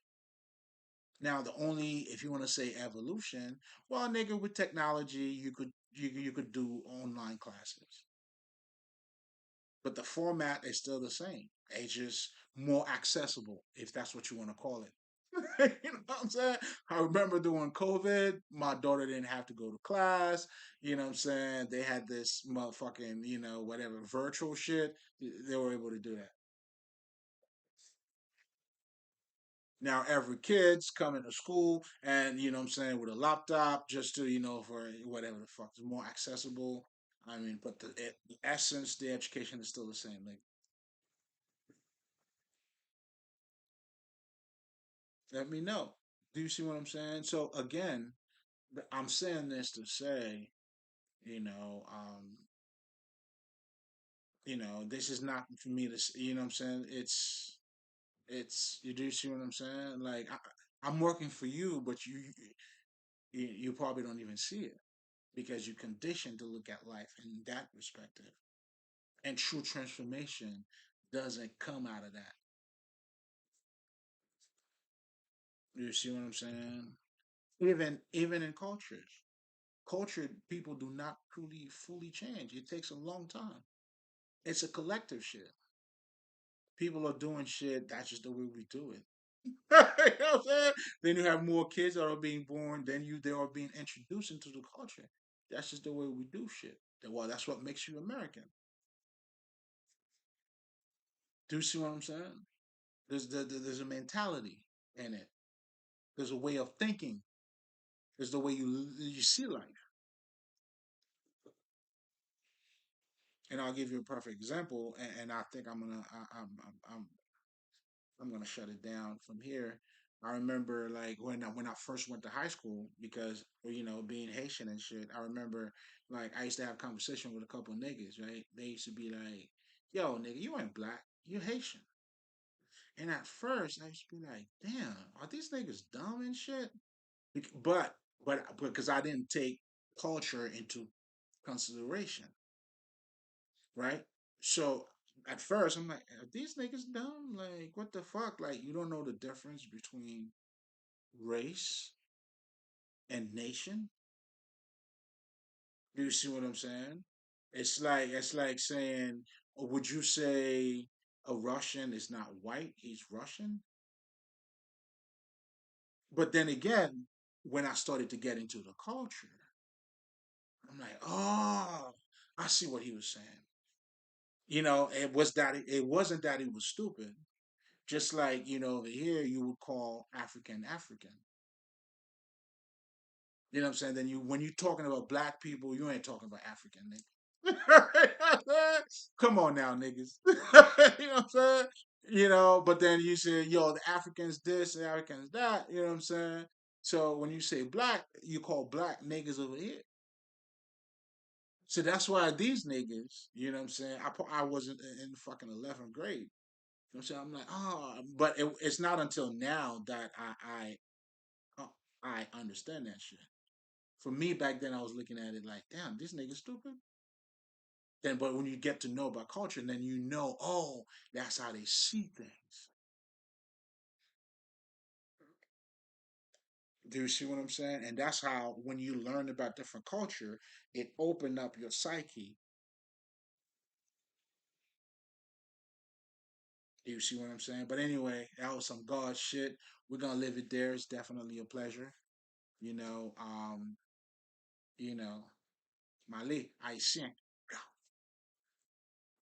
Now the only if you want to say evolution, well, nigga, with technology, you could do online classes, but the format is still the same. It's just more accessible, if that's what you want to call it. You know what I'm saying? I remember during COVID, my daughter didn't have to go to class. You know what I'm saying? They had this motherfucking, whatever, virtual shit. They were able to do that. Now every kid's coming to school and, you know what I'm saying, with a laptop just to, for whatever the fuck. It's more accessible. I mean, but the essence, the education is still the same. Like, let me know. Do you see what I'm saying? So again, I'm saying this to say, you know, um, this is not for me to, you know what I'm saying? You do see what I'm saying? Like, I'm working for you, but you probably don't even see it because you're conditioned to look at life in that perspective. And true transformation doesn't come out of that. You see what I'm saying? Even in culture people do not truly fully change. It takes a long time. It's a collective shit. People are doing shit. That's just the way we do it. You know what I'm saying? Then you have more kids that are being born. Then they are being introduced into the culture. That's just the way we do shit. Well, that's what makes you American. Do you see what I'm saying? There's a mentality in it. There's a way of thinking. There's the way you see life. And I'll give you a perfect example. And I think I'm gonna shut it down from here. I remember like when I first went to high school because being Haitian and shit. I remember like I used to have conversation with a couple of niggas. Right? They used to be like, "Yo, nigga, you ain't black. You Haitian." And at first, I used to be like, "Damn, are these niggas dumb and shit?" But because I didn't take culture into consideration, right? So at first, I'm like, are these niggas dumb? Like, what the fuck? Like, you don't know the difference between race and nation? Do you see what I'm saying? It's like saying, would you say a Russian is not white? He's Russian. But then again, when I started to get into the culture, I'm like, oh, I see what he was saying. It wasn't that he was stupid. Just like, over here you would call African African. You know what I'm saying? Then when you talking about black people, you ain't talking about African niggas. Come on now, niggas. You know what I'm saying? But then you say, yo, the Africans this, the Africans that, you know what I'm saying? So when you say black, you call black niggas over here. So that's why these niggas, you know what I'm saying? I wasn't in fucking 11th grade. You know what I'm saying? I'm like, but it's not until now that uh, I understand that shit. For me back then, I was looking at it like, damn, this nigga stupid. Then, but when you get to know about culture, then oh, that's how they see things. Do you see what I'm saying? And that's how when you learn about different culture, it opened up your psyche. Do you see what I'm saying? But anyway, that was some God shit. We're gonna leave it there. It's definitely a pleasure. You know, um, you know, Mali, Haitien.